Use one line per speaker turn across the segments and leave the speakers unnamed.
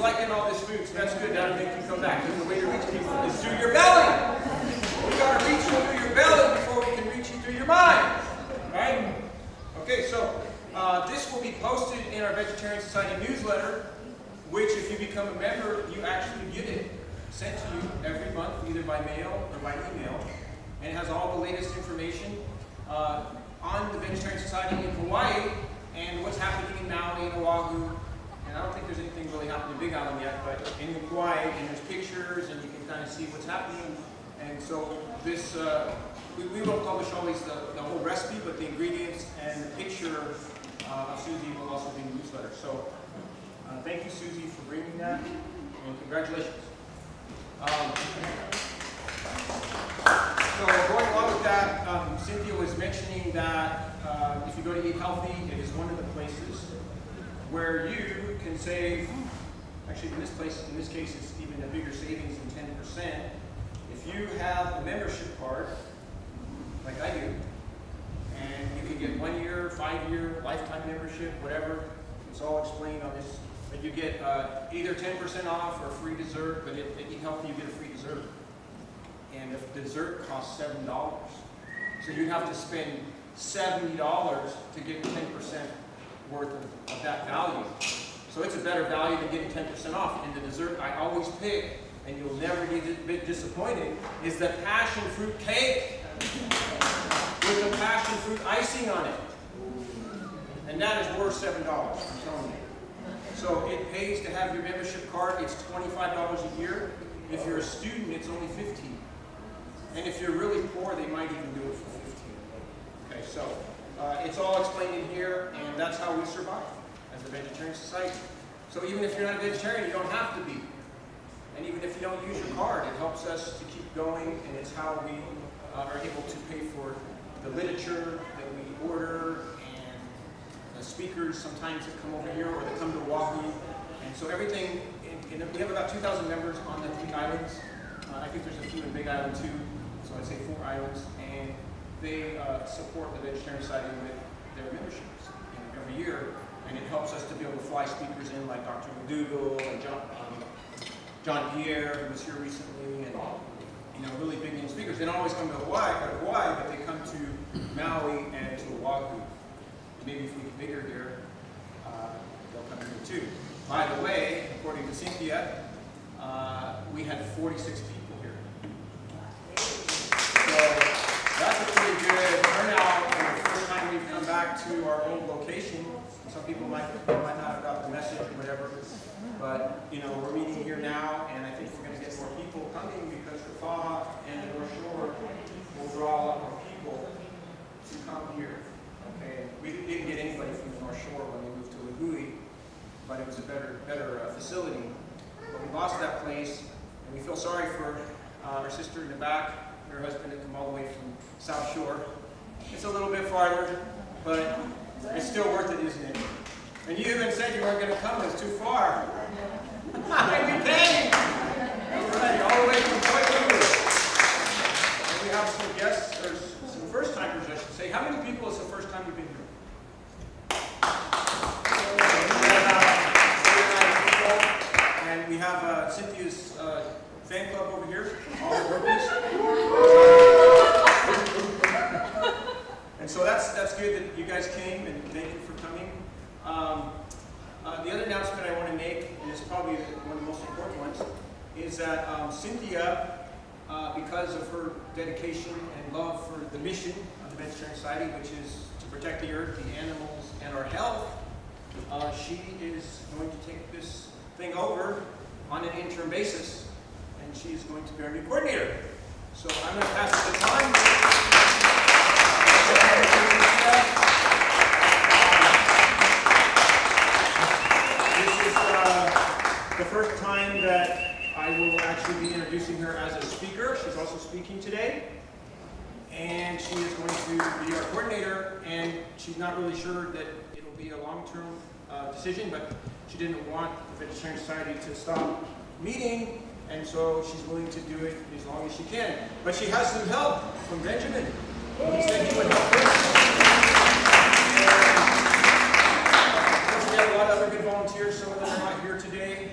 liking all this food, so that's good. That'll make you come back. Because the way to reach people is through your belly. We got to reach you through your belly before we can reach you through your mind. Right? Okay, so this will be posted in our Vegetarian Society newsletter, which if you become a member, you actually get it sent to you every month, either by mail or by email. And it has all the latest information on the Vegetarian Society in Hawaii and what's happening in Maui and Oahu. And I don't think there's anything really happening in Big Island yet, but in Hawaii, and there's pictures, and you can kind of see what's happening. And so this, we won't publish always the whole recipe, but the ingredients and the picture of Susie will also be in the newsletter. So thank you, Susie, for bringing that, and congratulations. So going along with that, Cynthia was mentioning that if you go to Eat Healthy, it is one of the places where you can save, actually in this case it's even a bigger savings than 10%. If you have a membership card, like I do, and you can get 1 year, 5 year, lifetime membership, whatever, it's all explained on this, but you get either 10% off or free dessert, but at Eat Healthy you get a free dessert. And if the dessert costs $7, so you'd have to spend $70 to get 10% worth of that value. So it's a better value than getting 10% off. And the dessert I always pick, and you'll never get a bit disappointed, is the passion fruit cake with the passion fruit icing on it. And that is worth $7, I'm telling you. So it pays to have your membership card. It's $25 a year. If you're a student, it's only $15. And if you're really poor, they might even do it for $15. Okay, so it's all explained in here, and that's how we survive as a vegetarian society. So even if you're not a vegetarian, you don't have to be. And even if you don't use your card, it helps us to keep going, and it's how we are able to pay for the literature that we order, and the speakers sometimes that come over here, or that come to Oahu. And so everything, we have about 2,000 members on the 3 islands. I think there's a few in Big Island too, so I'd say 4 islands. And they support the Vegetarian Society with their memberships every year. And it helps us to be able to fly speakers in like Dr. McDougall and John Pierre, who was here recently, and really big name speakers. They don't always come to Hawaii, but they come to Maui and to Oahu. Maybe if we get bigger here, they'll come here too. By the way, according to Cynthia, we had 46 people here. So that's a pretty good turnout for the first time we've come back to our old location. Some people might not have got the message or whatever, but we're meeting here now, and I think we're going to get more people coming because the thaw and the North Shore will draw a lot more people to come here. Okay, we didn't get anybody from the North Shore when we moved to Lihue, but it was a better facility. But we lost that place, and we feel sorry for our sister in the back, her husband had come all the way from South Shore. It's a little bit farther, but it's still worth it, isn't it? And you even said you weren't going to come, it's too far. And we came! Right, all the way from Hawaii. And we have some guests, or some first-timers, I should say. How many people is the first time you've been here? And we have Cynthia's fan club over here, all the groupies. And so that's good that you guys came, and thank you for coming. The other announcement I want to make, and it's probably one of the most important ones, is that Cynthia, because of her dedication and love for the mission of the Vegetarian Society, which is to protect the earth, the animals, and our health, she is going to take this thing over on an interim basis, and she is going to be our new coordinator. So I'm going to pass the baton. This is the first time that I will actually be introducing her as a speaker. She's also speaking today, and she is going to be our coordinator, and she's not really sure that it'll be a long-term decision, but she didn't want the Vegetarian Society to stop meeting, and so she's willing to do it as long as she can. But she has some help from Benjamin. He said he would help her. And we have a lot of other good volunteers. Some of them are not here today.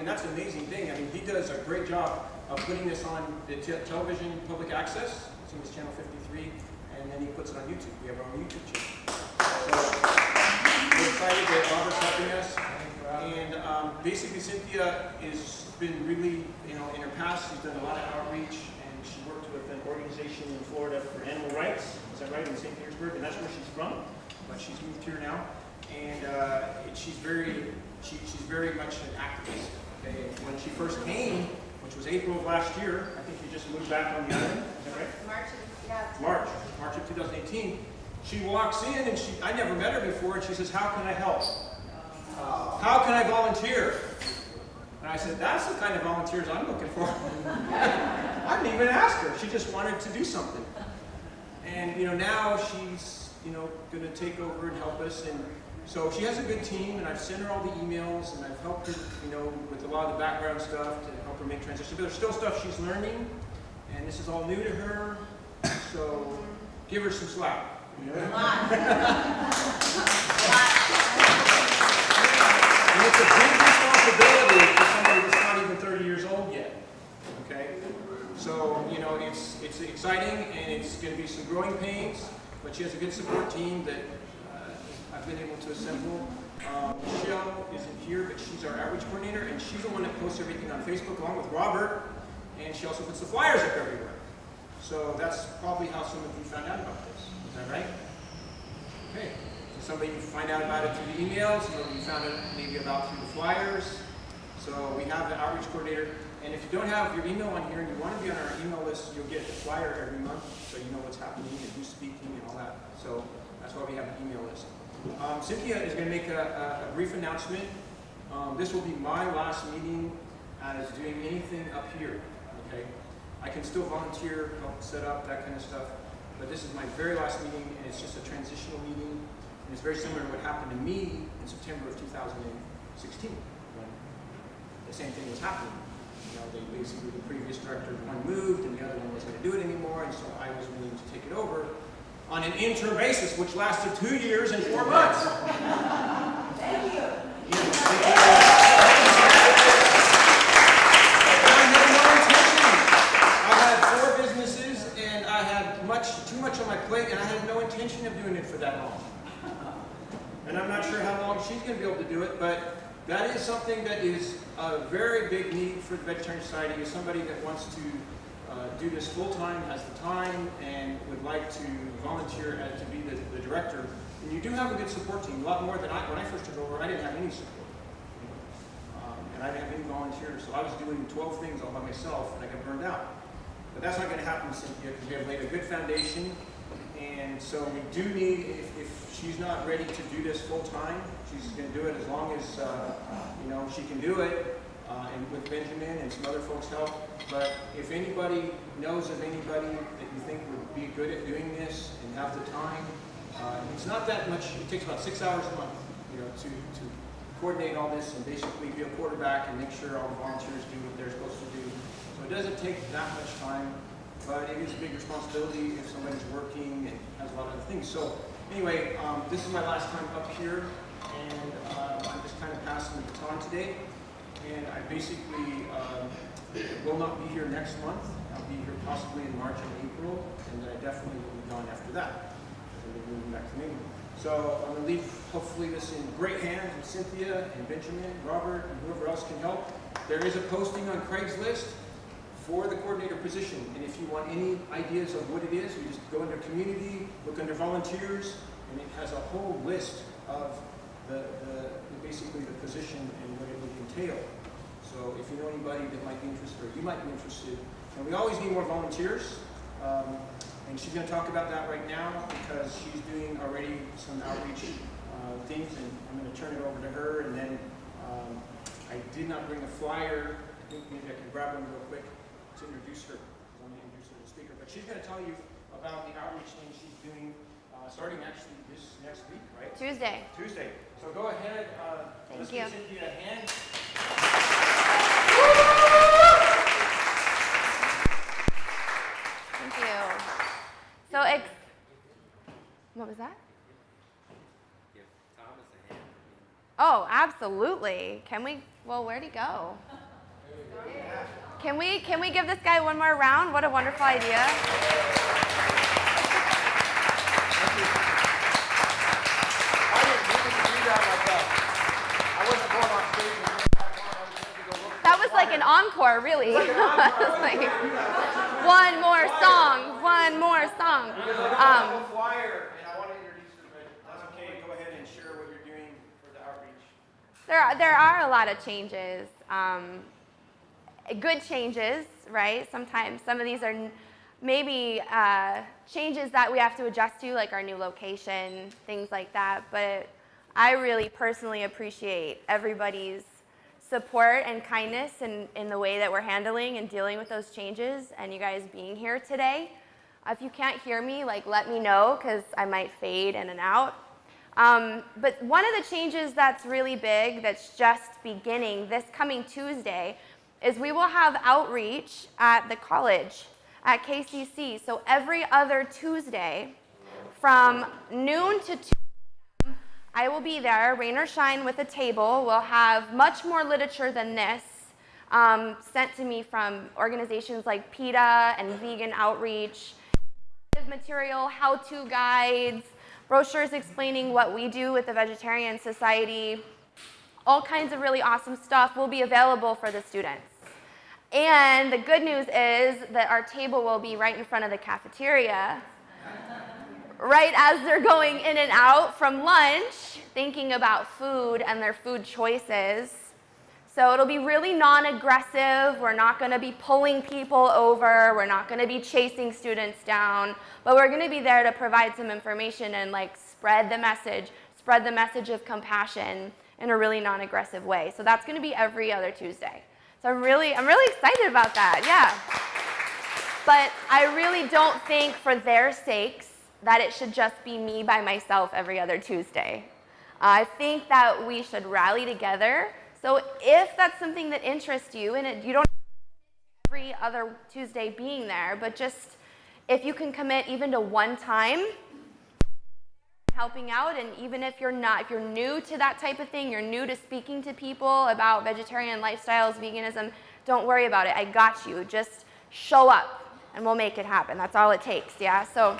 and that's an amazing thing. I mean, he does a great job of putting this on the television, public access. It's on his channel 53, and then he puts it on YouTube. We have our own YouTube channel. So we're excited that Robert's helping us. And basically, Cynthia has been really, in her past, she's done a lot of outreach, and she worked with an organization in Florida for animal rights. Is that right? In St. Petersburg, and that's where she's from. But she's moved here now, and she's very much an activist. Okay, and when she first came, which was April of last year, I think you just moved back on the island. Is that right? March of 2018. She walks in, and I never met her before, and she says, "How can I help? How can I volunteer?" And I said, "That's the kind of volunteers I'm looking for." I didn't even ask her. She just wanted to do something. And now she's going to take over and help us. And so she has a good team, and I've sent her all the emails, and I've helped her, with a lot of the background stuff to help her make transition. But there's still stuff she's learning, and this is all new to her. So give her some slack. And it's a big responsibility for somebody that's not even 30 years old yet. Okay? So, it's exciting, and it's going to be some growing pains, but she has a good support team that I've been able to assemble. Michelle isn't here, but she's our outreach coordinator, and she's the one that posts everything on Facebook along with Robert, and she also puts the flyers up everywhere. So that's probably how some of you found out about this. Is that right? Okay. So some of you find out about it through the emails, some of you found out maybe about through the flyers. So we have the outreach coordinator. And if you don't have your email on here and you want to be on our email list, you'll get a flyer every month so you know what's happening and who's speaking and all that. So that's why we have an email list. Cynthia is going to make a brief announcement. This will be my last meeting as doing anything up here. Okay, I can still volunteer, help set up, that kind of stuff. But this is my very last meeting, and it's just a transitional meeting. And it's very similar to what happened to me in September of 2016 when the same thing was happening. The previous director, one moved, and the other one wasn't going to do it anymore, and so I was willing to take it over on an interim basis, which lasted 2 years and 4 months.
Thank you.
I had no intention. I had 4 businesses, and I had too much on my plate, and I had no intention of doing it for that long. And I'm not sure how long she's going to be able to do it, but that is something that is a very big need for the Vegetarian Society, is somebody that wants to do this full-time, has the time, and would like to volunteer to be the director. And you do have a good support team, a lot more than when I first took over. I didn't have any support. And I didn't have any volunteers, so I was doing 12 things all by myself, and I got burned out. But that's not going to happen, Cynthia, because we have laid a good foundation. And so we do need, if she's not ready to do this full-time, she's going to do it as long as she can do it, and with Benjamin and some other folks' help. But if anybody knows of anybody that you think would be good at doing this and have the time, it's not that much. It takes about 6 hours a month, to coordinate all this and basically be a quarterback and make sure all the volunteers do what they're supposed to do. So it doesn't take that much time, but it is a big responsibility if somebody's working and has a lot of other things. So anyway, this is my last time up here, and I'm just kind of passing the baton today. And I basically will not be here next month. I'll be here possibly in March and April, and then I definitely will be gone after that. And then moving back to England. So I'm going to leave, hopefully, this in great hands with Cynthia and Benjamin, Robert, and whoever else can help. There is a posting on Craigslist for the coordinator position, and if you want any ideas of what it is, you just go under community, look under volunteers, and it has a whole list of basically the position and what it would entail. So if you know anybody that might be interested, or you might be interested, and we always need more volunteers, and she's going to talk about that right now because she's doing already some outreach things, and I'm going to turn it over to her. And then I did not bring a flyer. I think maybe I can grab one real quick to introduce her. I'm going to introduce her as a speaker, but she's going to tell you about the outreach thing she's doing starting actually this next week, right?
Tuesday.
So go ahead. Let's give Cynthia a hand.
Thank you. So, what was that?
Give Thomas a hand.
Oh, absolutely. Can we? Well, where'd he go? Can we give this guy one more round? What a wonderful idea. That was like an encore, really. Like, one more song, one more song.
Flyer, and I want to introduce you, but that's okay. Go ahead and share what you're doing for the outreach.
There are a lot of changes. Good changes, right? Sometimes some of these are maybe changes that we have to adjust to, like our new location, things like that. But I really personally appreciate everybody's support and kindness in the way that we're handling and dealing with those changes, and you guys being here today. If you can't hear me, like, let me know, because I might fade in and out. But one of the changes that's really big, that's just beginning this coming Tuesday, is we will have outreach at the college, at KCC. So every other Tuesday from noon to 2 p.m., I will be there, rain or shine, with a table. We'll have much more literature than this sent to me from organizations like PETA and Vegan Outreach, material, how-to guides, brochures explaining what we do with the Vegetarian Society. All kinds of really awesome stuff will be available for the students. And the good news is that our table will be right in front of the cafeteria, right as they're going in and out from lunch, thinking about food and their food choices. So it'll be really non-aggressive. We're not going to be pulling people over. We're not going to be chasing students down. But we're going to be there to provide some information and like spread the message of compassion in a really non-aggressive way. So that's going to be every other Tuesday. So I'm really excited about that, yeah. But I really don't think, for their sakes, that it should just be me by myself every other Tuesday. I think that we should rally together. So if that's something that interests you, and you don't have every other Tuesday being there, but just if you can commit even to one time helping out, and even if you're new to that type of thing, you're new to speaking to people about vegetarian lifestyles, veganism, don't worry about it. I got you. Just show up and we'll make it happen. That's all it takes, yeah? So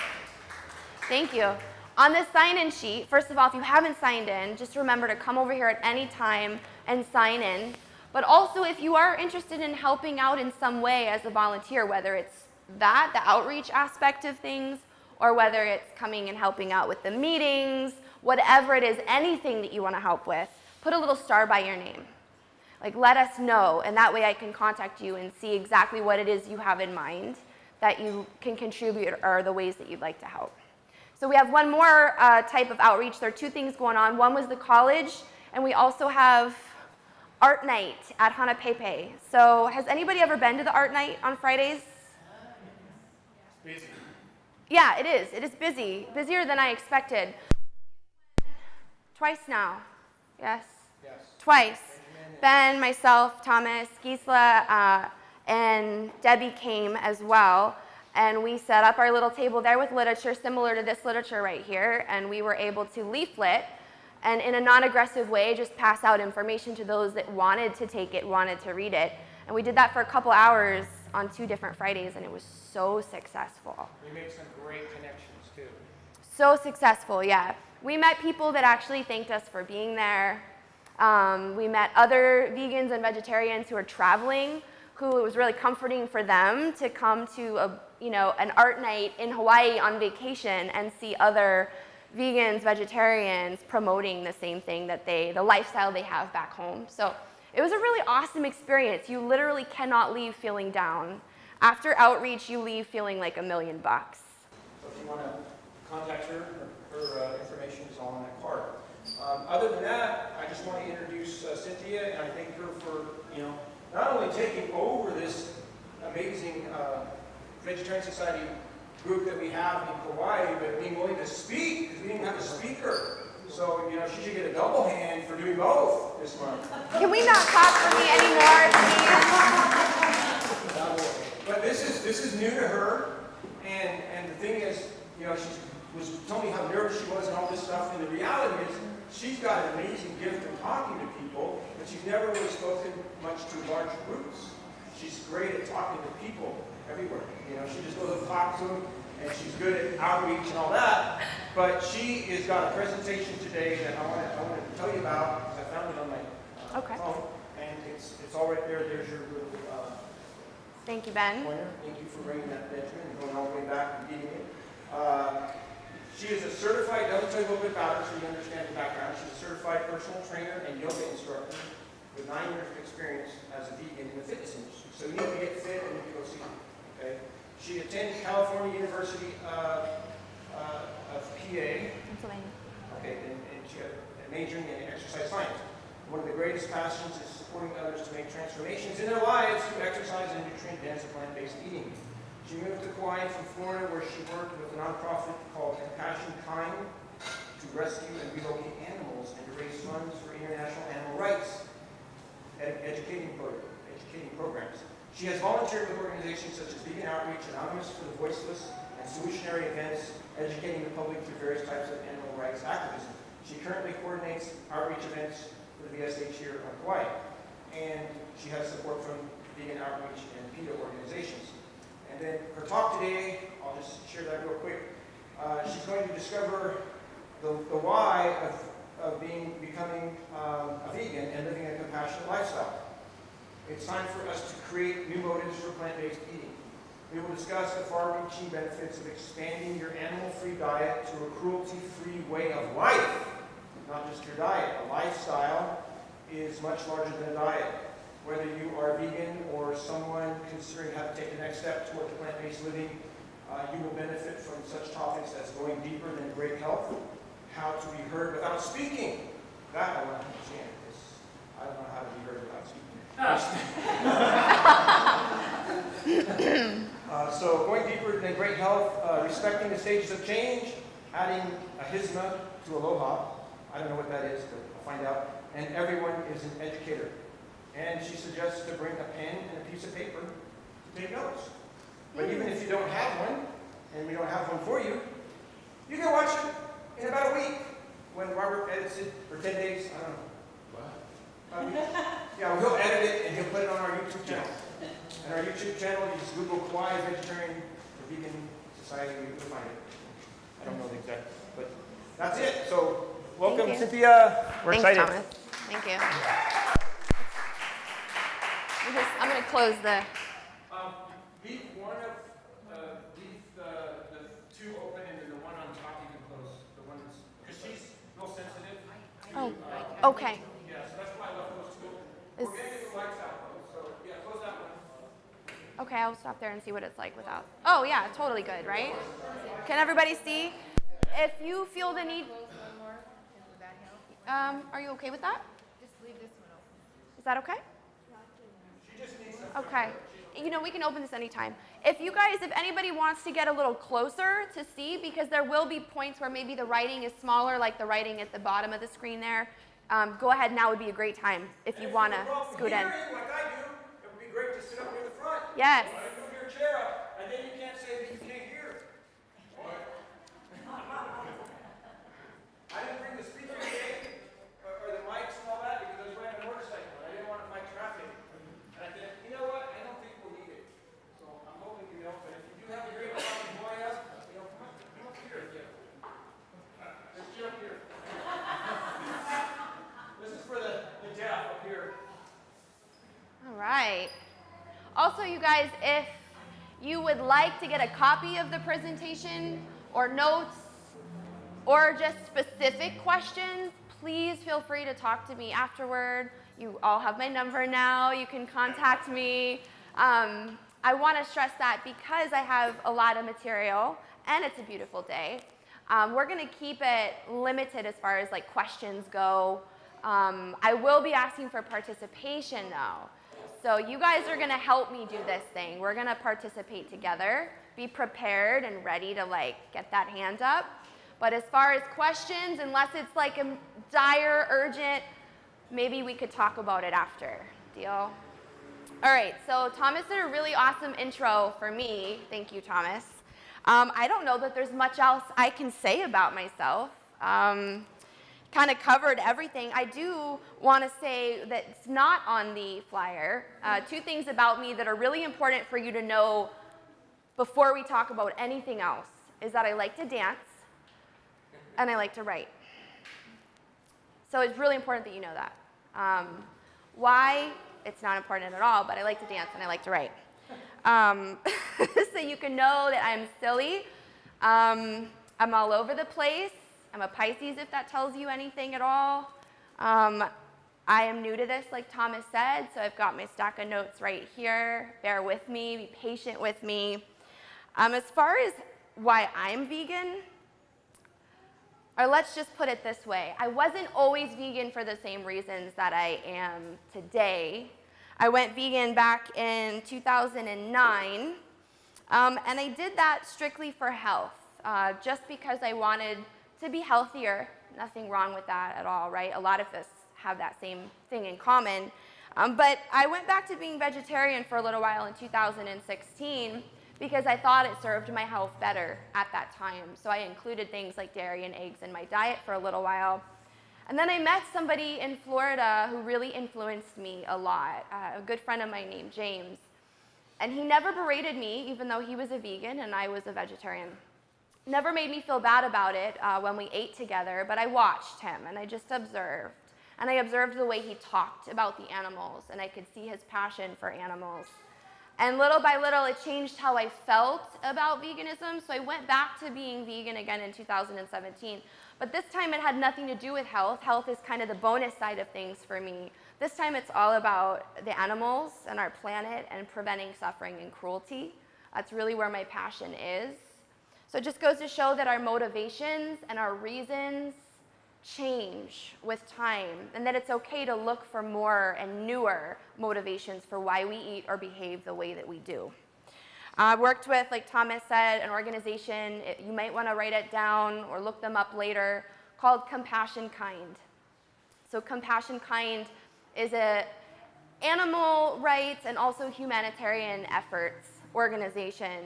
thank you. On the sign-in sheet, first of all, if you haven't signed in, just remember to come over here at any time and sign in. But also, if you are interested in helping out in some way as a volunteer, whether it's the outreach aspect of things, or whether it's coming and helping out with the meetings, whatever it is, anything that you want to help with, put a little star by your name. Like, let us know, and that way I can contact you and see exactly what it is you have in mind that you can contribute, or the ways that you'd like to help. So we have one more type of outreach. There are two things going on. One was the college, and we also have art night at Hanapepe. So has anybody ever been to the art night on Fridays?
Busy.
Yeah, it is. It is busy. Busier than I expected. Twice now. Yes?
Yes.
Twice. Ben, myself, Thomas, Gisela, and Debbie came as well. And we set up our little table there with literature similar to this literature right here. And we were able to leaflet and in a non-aggressive way just pass out information to those that wanted to take it, wanted to read it. And we did that for a couple hours on 2 different Fridays, and it was so successful.
We made some great connections too.
So successful, yeah. We met people that actually thanked us for being there. We met other vegans and vegetarians who are traveling, who it was really comforting for them to come to an art night in Hawaii on vacation and see other vegans, vegetarians promoting the same thing that the lifestyle they have back home. So it was a really awesome experience. You literally cannot leave feeling down. After outreach, you leave feeling like $1 million.
So if you want to contact her information is all on that card. Other than that, I just want to introduce Cynthia, and I thank her for not only taking over this amazing Vegetarian Society group that we have in Hawaii, but being willing to speak, because we didn't have a speaker. So, she should get a double hand for doing both this month.
Can we not clap for me anymore, please?
But this is new to her, and the thing is, she's was telling me how nervous she was and all this stuff. And the reality is, she's got an amazing gift of talking to people, but she's never really spoken much to large groups. She's great at talking to people everywhere. You know, she just goes and talks to them, and she's good at outreach and all that. But she has got a presentation today that I wanted to tell you about, because I found it on my phone, and it's all right there. There's your little
Thank you, Ben.
pointer. Thank you for bringing that Benjamin and going all the way back and reading it. She is a certified, let me tell you a little bit about her so you understand the background. She's a certified personal trainer and yoga instructor with 9 years of experience as a vegan in the fitness industry. So you need to get fit and you need to go see her. Okay? She attended California University of PA.
Pennsylvania.
Okay, and she had a majoring in exercise science. One of the greatest passions is supporting others to make transformations in their lives through exercise and nutrient-dense plant-based eating. She moved to Kauai from Florida, where she worked with a nonprofit called Compassion Kind to rescue and relocate animals and to raise funds for international animal rights educating programs. She has volunteered with organizations such as Vegan Outreach, Anonymous for the Voiceless, and solutionary events educating the public through various types of animal rights activism. She currently coordinates outreach events for the VSH here on Kauai, and she has support from Vegan Outreach and PETA organizations. And then her talk today, I'll just share that real quick. She's going to discover the why of becoming a vegan and living a compassionate lifestyle. It's time for us to create new motives for plant-based eating. We will discuss the far-reaching benefits of expanding your animal-free diet to a cruelty-free way of life, not just your diet. A lifestyle is much larger than a diet. Whether you are vegan or someone considering how to take the next step toward plant-based living, you will benefit from such topics as going deeper than great health, how to be heard without speaking. That I want to understand, because I don't know how to be heard without speaking. So going deeper than great health, respecting the stages of change, adding Ahimsa to Aloha. I don't know what that is, but I'll find out. And everyone is an educator. And she suggests to bring a pen and a piece of paper to take notes. But even if you don't have one, and we don't have one for you, you can watch it in about a week when Robert edits it, or 10 days, I don't know. What? About a week. Yeah, well, he'll edit it and he'll put it on our YouTube channel. And our YouTube channel, you just Google Kauai Vegetarian or Vegan Society, you'll find it. I don't know the exact, but that's it. So, welcome, Cynthia. We're excited.
Thomas. Thank you. I'm going to close the...
Leave one of, leave the two open and then the one on top you can close. The one that's, because she's real sensitive.
Oh, okay.
Yeah, so that's why I left those two. We're going to get the lights out though, so yeah, close that one.
Okay, I'll stop there and see what it's like without. Oh, yeah, totally good, right? Can everybody see? If you feel the need... are you okay with that?
Just leave this one open.
Is that okay?
She just needs some.
Okay. You know, we can open this anytime. If anybody wants to get a little closer to see, because there will be points where maybe the writing is smaller, like the writing at the bottom of the screen there, go ahead, now would be a great time if you want to scoot in.
Like I do, it would be great to sit up near the front.
Yes.
Move your chair up, and then you can't say that you can't hear. I didn't bring the speaker today, or the mics and all that, because I was riding a motorcycle. I didn't want to fight traffic. And I said, you know what? I don't think we'll need it. So I'm hoping, but if you do have a great coffee boy up, come up here. Let's get up here. This is for the deaf up here.
All right. Also, you guys, if you would like to get a copy of the presentation or notes or just specific questions, please feel free to talk to me afterward. You all have my number now. You can contact me. I want to stress that because I have a lot of material and it's a beautiful day, we're going to keep it limited as far as like questions go. I will be asking for participation though. So you guys are going to help me do this thing. We're going to participate together. Be prepared and ready to get that hand up. But as far as questions, unless it's like a dire, urgent, maybe we could talk about it after. Deal? All right, so Thomas did a really awesome intro for me. Thank you, Thomas. I don't know that there's much else I can say about myself. Kind of covered everything. I do want to say that it's not on the flyer. 2 things about me that are really important for you to know before we talk about anything else is that I like to dance and I like to write. So it's really important that you know that. Why? It's not important at all, but I like to dance and I like to write. So you can know that I'm silly. I'm all over the place. I'm a Pisces, if that tells you anything at all. I am new to this, like Thomas said, so I've got my stack of notes right here. Bear with me, be patient with me. As far as why I'm vegan, or let's just put it this way, I wasn't always vegan for the same reasons that I am today. I went vegan back in 2009, and I did that strictly for health, just because I wanted to be healthier. Nothing wrong with that at all, right? A lot of us have that same thing in common. But I went back to being vegetarian for a little while in 2016 because I thought it served my health better at that time. So I included things like dairy and eggs in my diet for a little while. And then I met somebody in Florida who really influenced me a lot, a good friend of mine named James. And he never berated me, even though he was a vegan and I was a vegetarian. Never made me feel bad about it when we ate together, but I watched him and I just observed. And I observed the way he talked about the animals, and I could see his passion for animals. And little by little, it changed how I felt about veganism, so I went back to being vegan again in 2017. But this time it had nothing to do with health. Health is kind of the bonus side of things for me. This time it's all about the animals and our planet and preventing suffering and cruelty. That's really where my passion is. So it just goes to show that our motivations and our reasons change with time, and that it's okay to look for more and newer motivations for why we eat or behave the way that we do. I worked with, like Thomas said, an organization, you might want to write it down or look them up later, called Compassion Kind. So Compassion Kind is a animal rights and also humanitarian efforts organization.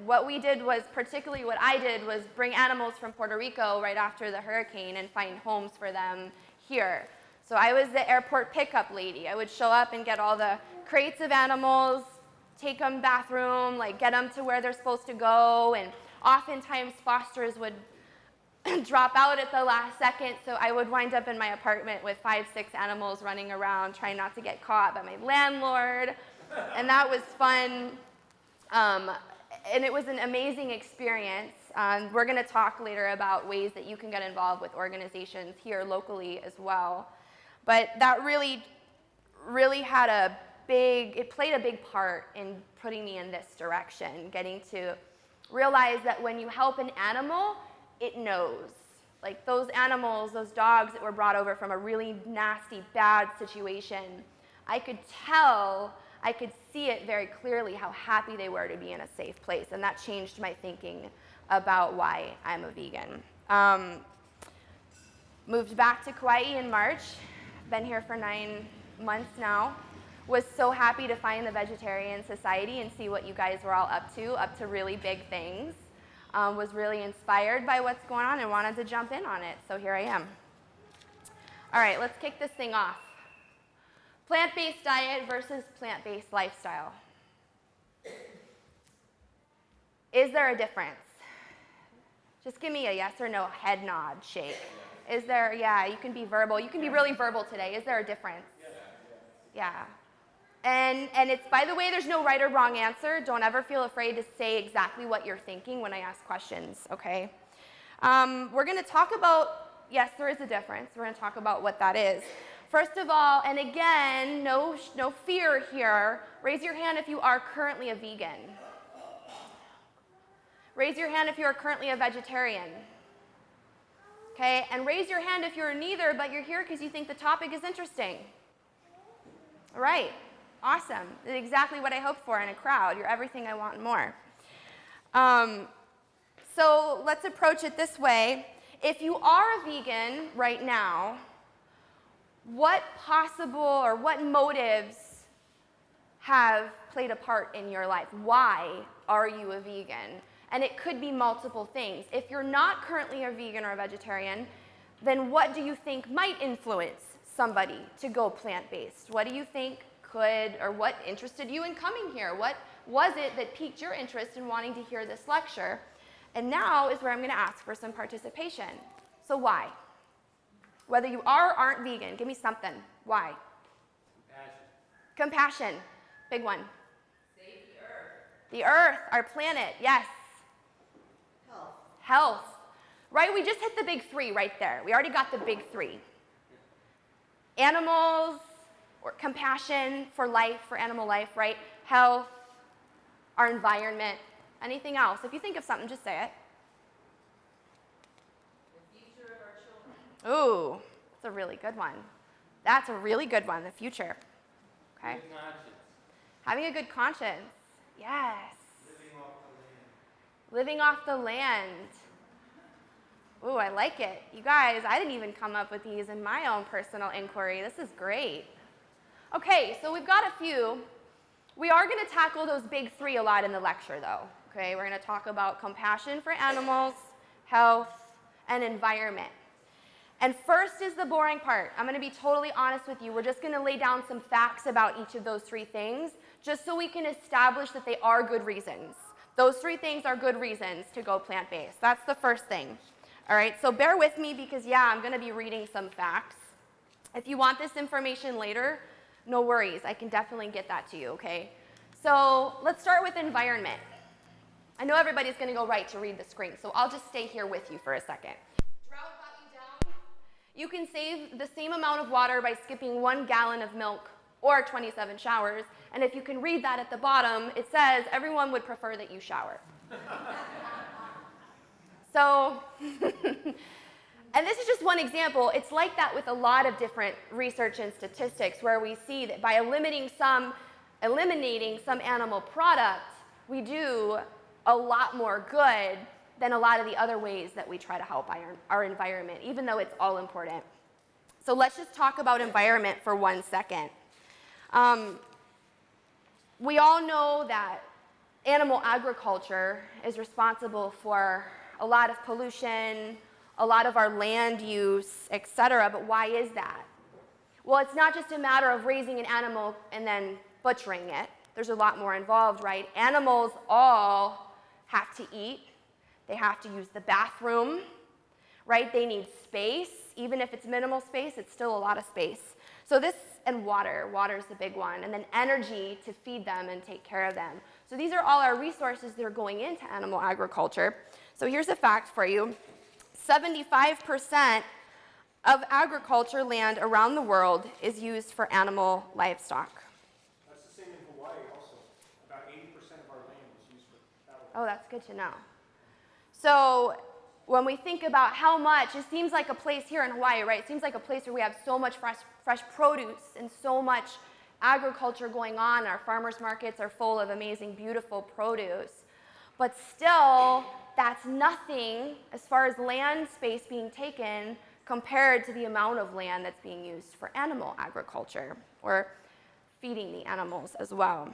What we did was, particularly what I did, was bring animals from Puerto Rico right after the hurricane and find homes for them here. So I was the airport pickup lady. I would show up and get all the crates of animals, take them bathroom, like get them to where they're supposed to go, and oftentimes fosters would drop out at the last second, so I would wind up in my apartment with 5, 6 animals running around trying not to get caught by my landlord, and that was fun. And it was an amazing experience. We're going to talk later about ways that you can get involved with organizations here locally as well. But that really had it played a big part in putting me in this direction, getting to realize that when you help an animal, it knows. Like those animals, those dogs that were brought over from a really nasty, bad situation, I could see it very clearly how happy they were to be in a safe place, and that changed my thinking about why I'm a vegan. Moved back to Kauai in March, been here for 9 months now. Was so happy to find the Vegetarian Society and see what you guys were all up to really big things. Was really inspired by what's going on and wanted to jump in on it, so here I am. All right, let's kick this thing off. Plant-based diet versus plant-based lifestyle. Is there a difference? Just give me a yes or no head nod shake. Is there, yeah, you can be verbal. You can be really verbal today. Is there a difference? Yeah. And it's, by the way, there's no right or wrong answer. Don't ever feel afraid to say exactly what you're thinking when I ask questions, okay? We're going to talk about, yes, there is a difference. We're going to talk about what that is. First of all, and again, no fear here, raise your hand if you are currently a vegan. Raise your hand if you are currently a vegetarian. Okay, and raise your hand if you're neither, but you're here because you think the topic is interesting. All right, awesome. That's exactly what I hoped for in a crowd. You're everything I want and more. So let's approach it this way. If you are a vegan right now, what possible or what motives have played a part in your life? Why are you a vegan? And it could be multiple things. If you're not currently a vegan or a vegetarian, then what do you think might influence somebody to go plant-based? What do you think could, or what interested you in coming here? What was it that piqued your interest in wanting to hear this lecture? And now is where I'm going to ask for some participation. So why? Whether you are or aren't vegan, give me something. Why? Compassion. Big one.
Save the earth.
The earth, our planet, yes. Health. Right? We just hit the big three right there. We already got the big three. Animals, or compassion for life, for animal life, right? Health, our environment. Anything else? If you think of something, just say it.
The future of our children.
Ooh, that's a really good one. That's a really good one, the future. Okay?
Good conscience.
Having a good conscience. Yes.
Living off the land.
Living off the land. Ooh, I like it. You guys, I didn't even come up with these in my own personal inquiry. This is great. Okay, so we've got a few. We are going to tackle those big three a lot in the lecture, though. Okay, we're going to talk about compassion for animals, health, and environment. And first is the boring part. I'm going to be totally honest with you. We're just going to lay down some facts about each of those three things, just so we can establish that they are good reasons. Those three things are good reasons to go plant-based. That's the first thing. All right, so bear with me because, yeah, I'm going to be reading some facts. If you want this information later, no worries. I can definitely get that to you, okay? So let's start with environment. I know everybody's going to go right to read the screen, so I'll just stay here with you for a second. Drought got you down. You can save the same amount of water by skipping 1 gallon of milk or 27 showers. And if you can read that at the bottom, it says everyone would prefer that you shower. So, and this is just one example. It's like that with a lot of different research and statistics where we see that by eliminating some animal product, we do a lot more good than a lot of the other ways that we try to help our environment, even though it's all important. So let's just talk about environment for 1 second. We all know that animal agriculture is responsible for a lot of pollution, a lot of our land use, etc. But why is that? Well, it's not just a matter of raising an animal and then butchering it. There's a lot more involved, right? Animals all have to eat. They have to use the bathroom, right? They need space. Even if it's minimal space, it's still a lot of space. So this, and water. Water's the big one. And then energy to feed them and take care of them. So these are all our resources that are going into animal agriculture. So here's a fact for you. 75% of agriculture land around the world is used for animal livestock.
That's the same in Hawaii also. About 80% of our land is used for cattle.
Oh, that's good to know. So when we think about how much, it seems like a place here in Hawaii, right? It seems like a place where we have so much fresh produce and so much agriculture going on. Our farmers markets are full of amazing, beautiful produce. But still, that's nothing as far as land space being taken compared to the amount of land that's being used for animal agriculture or feeding the animals as well.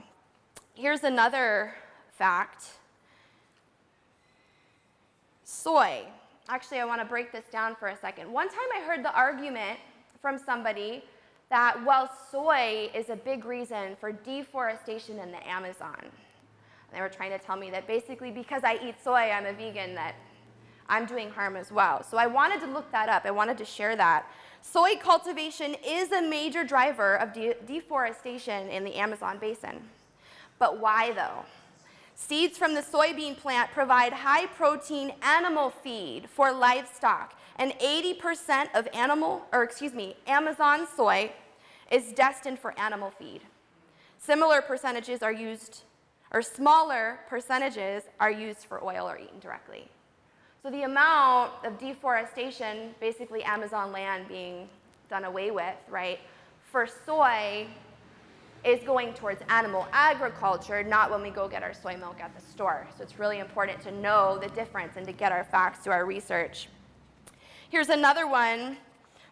Here's another fact. Soy. Actually, I want to break this down for a second. One time I heard the argument from somebody that, well, soy is a big reason for deforestation in the Amazon. And they were trying to tell me that basically because I eat soy, I'm a vegan, that I'm doing harm as well. So I wanted to look that up. I wanted to share that. Soy cultivation is a major driver of deforestation in the Amazon basin. But why, though? Seeds from the soybean plant provide high-protein animal feed for livestock, and 80% of Amazon soy is destined for animal feed. Similar percentages are used, or smaller percentages are used for oil or eaten directly. So the amount of deforestation, basically Amazon land being done away with, right, for soy is going towards animal agriculture, not when we go get our soy milk at the store. So it's really important to know the difference and to get our facts to our research. Here's another one.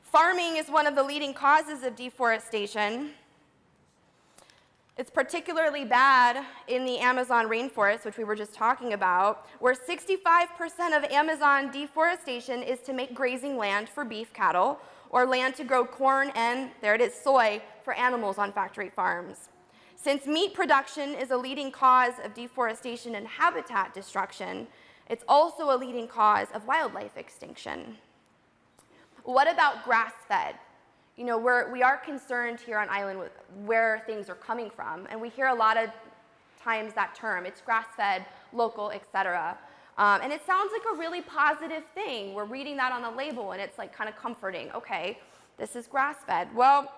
Farming is one of the leading causes of deforestation. It's particularly bad in the Amazon rainforest, which we were just talking about, where 65% of Amazon deforestation is to make grazing land for beef cattle or land to grow corn and, there it is, soy for animals on factory farms. Since meat production is a leading cause of deforestation and habitat destruction, it's also a leading cause of wildlife extinction. What about grass-fed? You know, we are concerned here on island with where things are coming from, and we hear a lot of times that term. It's grass-fed, local, etc. And it sounds like a really positive thing. We're reading that on the label, and it's like kind of comforting. Okay, this is grass-fed. Well,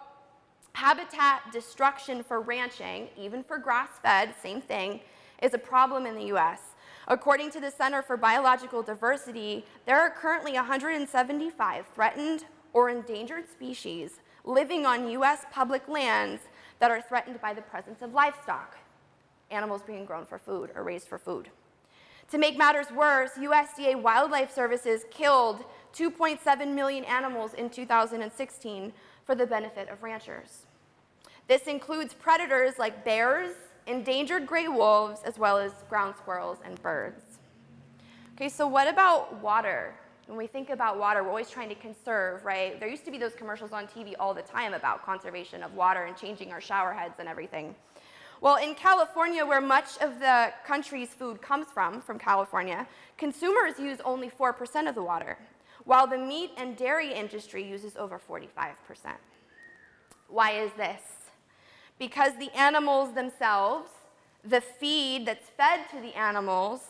habitat destruction for ranching, even for grass-fed, same thing, is a problem in the U.S. According to the Center for Biological Diversity, there are currently 175 threatened or endangered species living on U.S. public lands that are threatened by the presence of livestock, animals being grown for food or raised for food. To make matters worse, USDA Wildlife Services killed 2.7 million animals in 2016 for the benefit of ranchers. This includes predators like bears, endangered gray wolves, as well as ground squirrels and birds. Okay, so what about water? When we think about water, we're always trying to conserve, right? There used to be those commercials on TV all the time about conservation of water and changing our shower heads and everything. Well, in California, where much of the country's food comes from California, consumers use only 4% of the water, while the meat and dairy industry uses over 45%. Why is this? Because the animals themselves, the feed that's fed to the animals,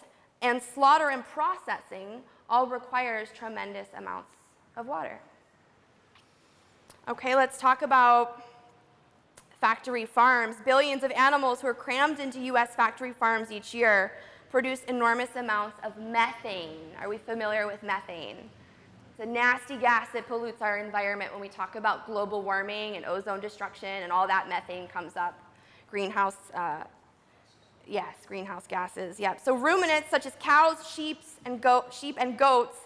and slaughter and processing all requires tremendous amounts of water. Okay, let's talk about factory farms. Billions of animals who are crammed into U.S. factory farms each year produce enormous amounts of methane. Are we familiar with methane? It's a nasty gas that pollutes our environment when we talk about global warming and ozone destruction, and all that methane comes up. Greenhouse gases. Yep. So ruminants such as cows, sheep, and goats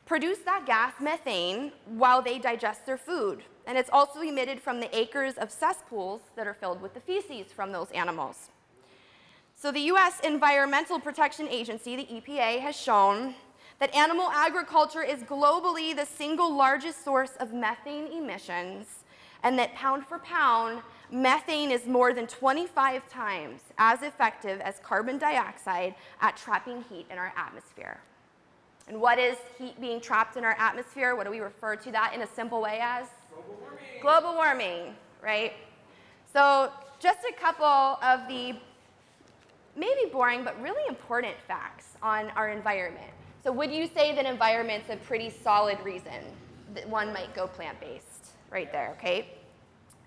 produce that gas, methane, while they digest their food. And it's also emitted from the acres of cesspools that are filled with the feces from those animals. So the U.S. Environmental Protection Agency, the EPA, has shown that animal agriculture is globally the single largest source of methane emissions, and that pound for pound, methane is more than 25 times as effective as carbon dioxide at trapping heat in our atmosphere. And what is heat being trapped in our atmosphere? What do we refer to that in a simple way as?
Global warming.
Global warming, right? So just a couple of the maybe boring but really important facts on our environment. So would you say that environment's a pretty solid reason that one might go plant-based? Right there, okay?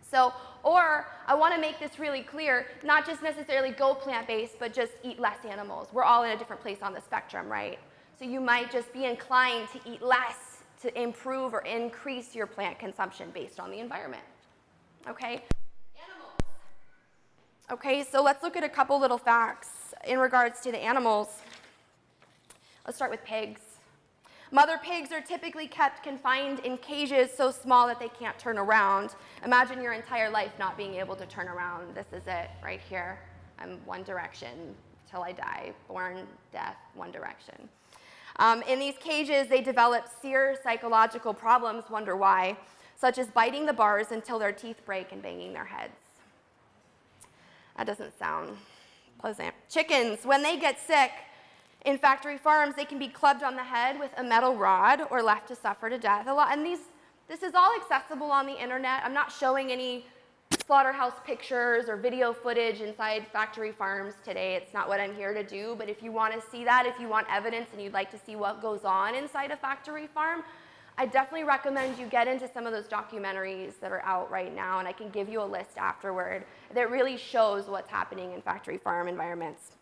So, or I want to make this really clear, not just necessarily go plant-based, but just eat less animals. We're all in a different place on the spectrum, right? So you might just be inclined to eat less to improve or increase your plant consumption based on the environment, okay? Animals. Okay, so let's look at a couple little facts in regards to the animals. Let's start with pigs. Mother pigs are typically kept confined in cages so small that they can't turn around. Imagine your entire life not being able to turn around. This is it right here. I'm one direction till I die. Born, death, one direction. In these cages, they develop severe psychological problems, wonder why, such as biting the bars until their teeth break and banging their heads. That doesn't sound pleasant. Chickens, when they get sick, in factory farms, they can be clubbed on the head with a metal rod or left to suffer to death. And this is all accessible on the internet. I'm not showing any slaughterhouse pictures or video footage inside factory farms today. It's not what I'm here to do. But if you want to see that, if you want evidence and you'd like to see what goes on inside a factory farm, I definitely recommend you get into some of those documentaries that are out right now. And I can give you a list afterward that really shows what's happening in factory farm environments.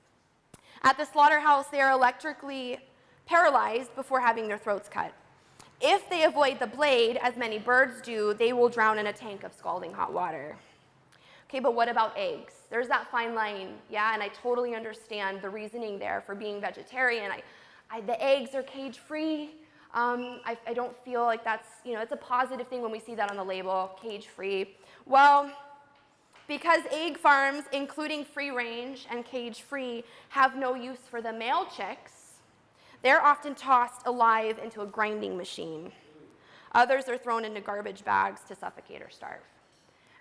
At the slaughterhouse, they are electrically paralyzed before having their throats cut. If they avoid the blade, as many birds do, they will drown in a tank of scalding hot water. Okay, but what about eggs? There's that fine line, yeah, and I totally understand the reasoning there for being vegetarian. The eggs are cage-free. I don't feel like that's, it's a positive thing when we see that on the label, cage-free. Well, Because egg farms, including free range and cage-free, have no use for the male chicks, they're often tossed alive into a grinding machine. Others are thrown into garbage bags to suffocate or starve.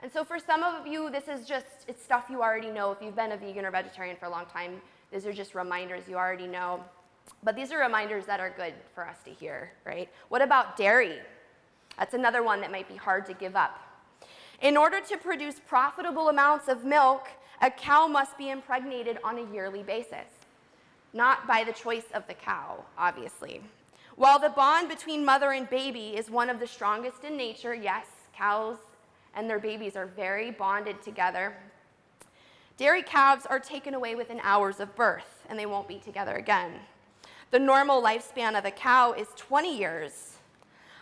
And so for some of you, this is just, it's stuff you already know. If you've been a vegan or vegetarian for a long time, these are just reminders you already know. But these are reminders that are good for us to hear, right? What about dairy? That's another one that might be hard to give up. In order to produce profitable amounts of milk, a cow must be impregnated on a yearly basis. Not by the choice of the cow, obviously. While the bond between mother and baby is one of the strongest in nature, yes, cows and their babies are very bonded together, dairy calves are taken away within hours of birth, and they won't be together again. The normal lifespan of a cow is 20 years,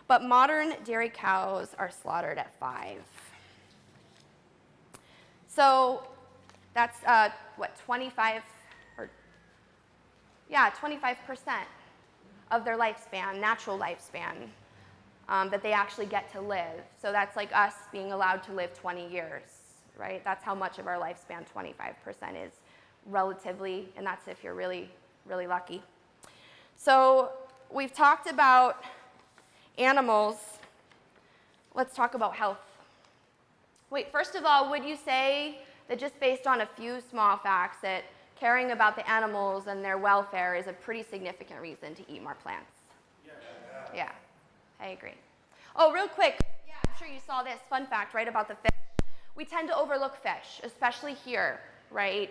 but modern dairy cows are slaughtered at 5. So that's 25 25% of their lifespan, natural lifespan, that they actually get to live. So that's like us being allowed to live 20 years, right? That's how much of our lifespan 25% is relatively, and that's if you're really, really lucky. So we've talked about animals. Let's talk about health. Wait, first of all, would you say that just based on a few small facts that caring about the animals and their welfare is a pretty significant reason to eat more plants? Yeah, I agree. Oh, real quick, yeah, I'm sure you saw this fun fact, right, about the fish. We tend to overlook fish, especially here, right?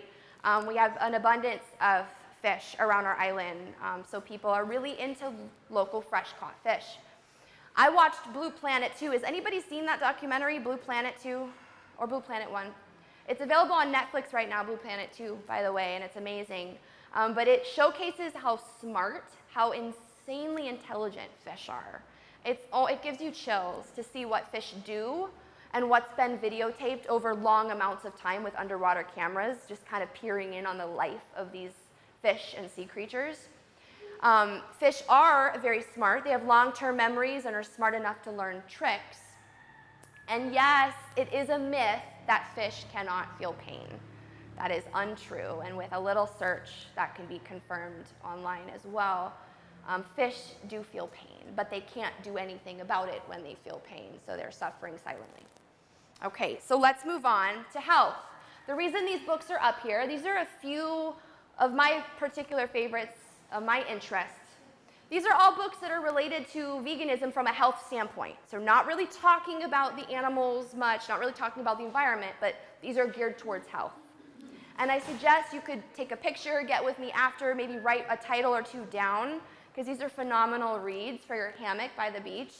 We have an abundance of fish around our island, so people are really into local fresh caught fish. I watched Blue Planet 2. Has anybody seen that documentary, Blue Planet 2, or Blue Planet 1? It's available on Netflix right now, Blue Planet 2, by the way, and it's amazing. But it showcases how smart, how insanely intelligent fish are. It gives you chills to see what fish do and what's been videotaped over long amounts of time with underwater cameras, just kind of peering in on the life of these fish and sea creatures. Fish are very smart. They have long-term memories and are smart enough to learn tricks. And yes, it is a myth that fish cannot feel pain. That is untrue, and with a little search, that can be confirmed online as well. Fish do feel pain, but they can't do anything about it when they feel pain, so they're suffering silently. Okay, so let's move on to health. The reason these books are up here, these are a few of my particular favorites, of my interests. These are all books that are related to veganism from a health standpoint. So not really talking about the animals much, not really talking about the environment, but these are geared towards health. And I suggest you could take a picture, get with me after, maybe write a title or two down, because these are phenomenal reads for your hammock by the beach.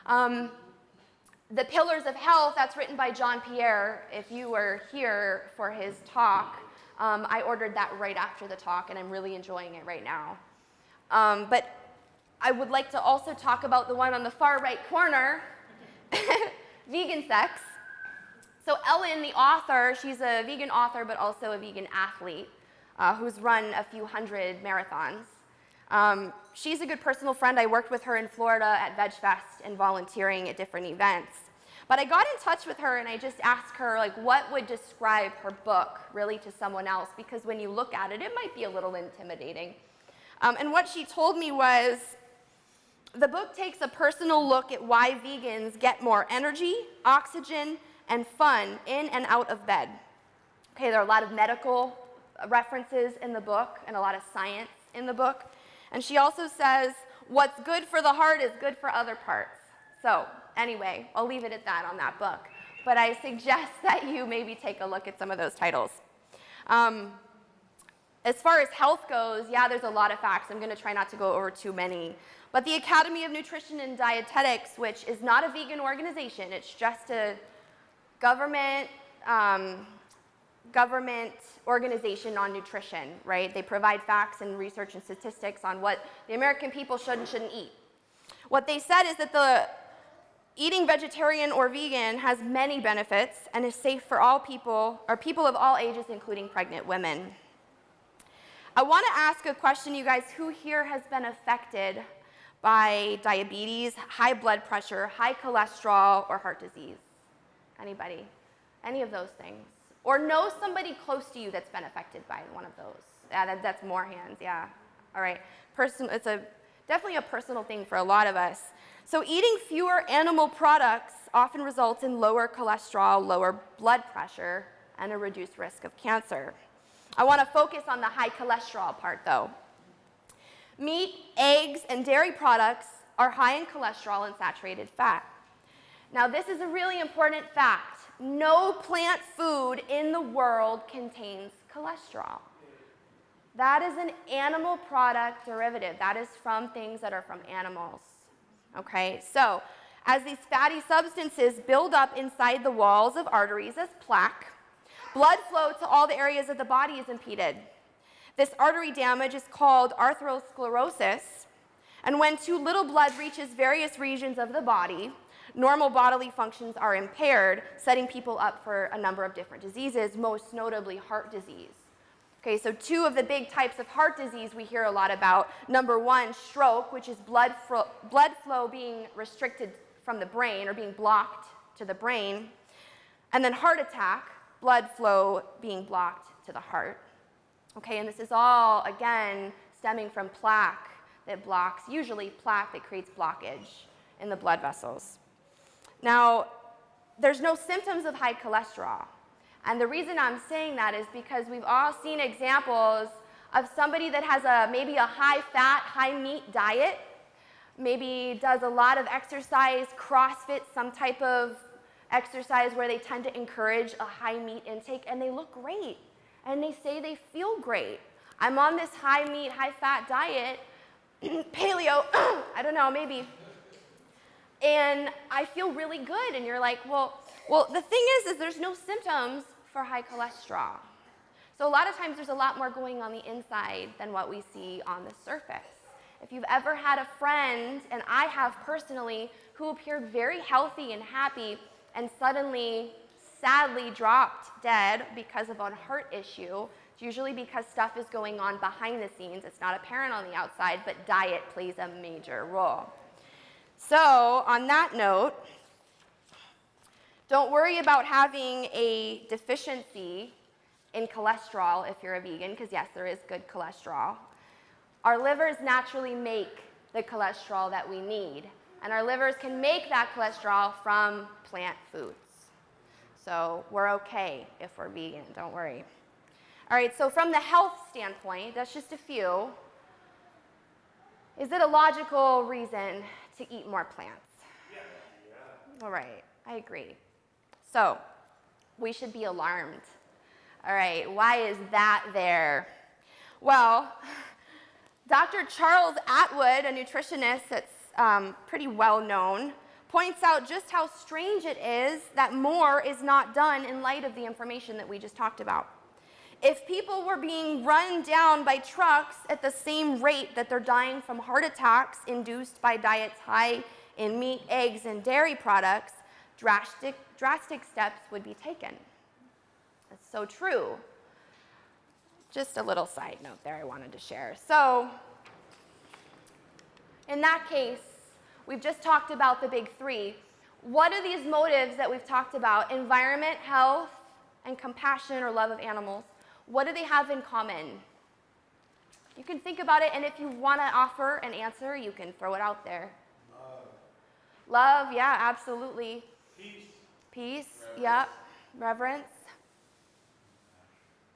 The Pillars of Health, that's written by John Pierre. If you were here for his talk, I ordered that right after the talk, and I'm really enjoying it right now. But I would like to also talk about the one on the far right corner, Vegan Sex. So Ellen, the author, she's a vegan author, but also a vegan athlete who's run a few hundred marathons. She's a good personal friend. I worked with her in Florida at Veg Fest and volunteering at different events. But I got in touch with her and I just asked her, like, what would describe her book really to someone else? Because when you look at it, it might be a little intimidating. And what she told me was, the book takes a personal look at why vegans get more energy, oxygen, and fun in and out of bed. Okay, there are a lot of medical references in the book and a lot of science in the book. And she also says, what's good for the heart is good for other parts. So anyway, I'll leave it at that on that book. But I suggest that you maybe take a look at some of those titles. As far as health goes, yeah, there's a lot of facts. I'm going to try not to go over too many. But the Academy of Nutrition and Dietetics, which is not a vegan organization, it's just a government organization on nutrition, right? They provide facts and research and statistics on what the American people should and shouldn't eat. What they said is that eating vegetarian or vegan has many benefits and is safe for all people, or people of all ages, including pregnant women. I want to ask a question, you guys. Who here has been affected by diabetes, high blood pressure, high cholesterol, or heart disease? Anybody? Any of those things. Or know somebody close to you that's been affected by one of those. Yeah, that's more hands, yeah. All right. It's definitely a personal thing for a lot of us. So eating fewer animal products often results in lower cholesterol, lower blood pressure, and a reduced risk of cancer. I want to focus on the high cholesterol part, though. Meat, eggs, and dairy products are high in cholesterol and saturated fat. Now, this is a really important fact. No plant food in the world contains cholesterol. That is an animal product derivative. That is from things that are from animals. Okay, so as these fatty substances build up inside the walls of arteries as plaque, blood flow to all the areas of the body is impeded. This artery damage is called atherosclerosis, and when too little blood reaches various regions of the body, normal bodily functions are impaired, setting people up for a number of different diseases, most notably heart disease. Okay, so two of the big types of heart disease we hear a lot about. Number one, stroke, which is blood flow being restricted from the brain or being blocked to the brain. And then heart attack, blood flow being blocked to the heart. Okay, and this is all, again, stemming from plaque that blocks, usually plaque that creates blockage in the blood vessels. Now, there's no symptoms of high cholesterol. And the reason I'm saying that is because we've all seen examples of somebody that has maybe a high-fat, high-meat diet, maybe does a lot of exercise, CrossFit, some type of exercise where they tend to encourage a high-meat intake, and they look great. And they say they feel great. I'm on this high-meat, high-fat diet, paleo, I don't know, maybe. And I feel really good. And you're like, well, the thing is there's no symptoms for high cholesterol. So a lot of times there's a lot more going on the inside than what we see on the surface. If you've ever had a friend, and I have personally, who appeared very healthy and happy and suddenly, sadly dropped dead because of a heart issue, it's usually because stuff is going on behind the scenes. It's not apparent on the outside, but diet plays a major role. So on that note, don't worry about having a deficiency in cholesterol if you're a vegan, because yes, there is good cholesterol. Our livers naturally make the cholesterol that we need, and our livers can make that cholesterol from plant foods. So we're okay if we're vegan, don't worry. All right, so from the health standpoint, that's just a few. Is it a logical reason to eat more plants? Yeah. All right, I agree. So we should be alarmed. All right, why is that there? Well, Dr. Charles Atwood, a nutritionist that's pretty well known, points out just how strange it is that more is not done in light of the information that we just talked about. If people were being run down by trucks at the same rate that they're dying from heart attacks induced by diets high in meat, eggs, and dairy products, drastic steps would be taken. That's so true. Just a little side note there I wanted to share. So, in that case, we've just talked about the big three. What are these motives that we've talked about? Environment, health, and compassion or love of animals. What do they have in common? You can think about it, and if you want to offer an answer, you can throw it out there. Love, yeah, absolutely. Peace, yep. Reverence.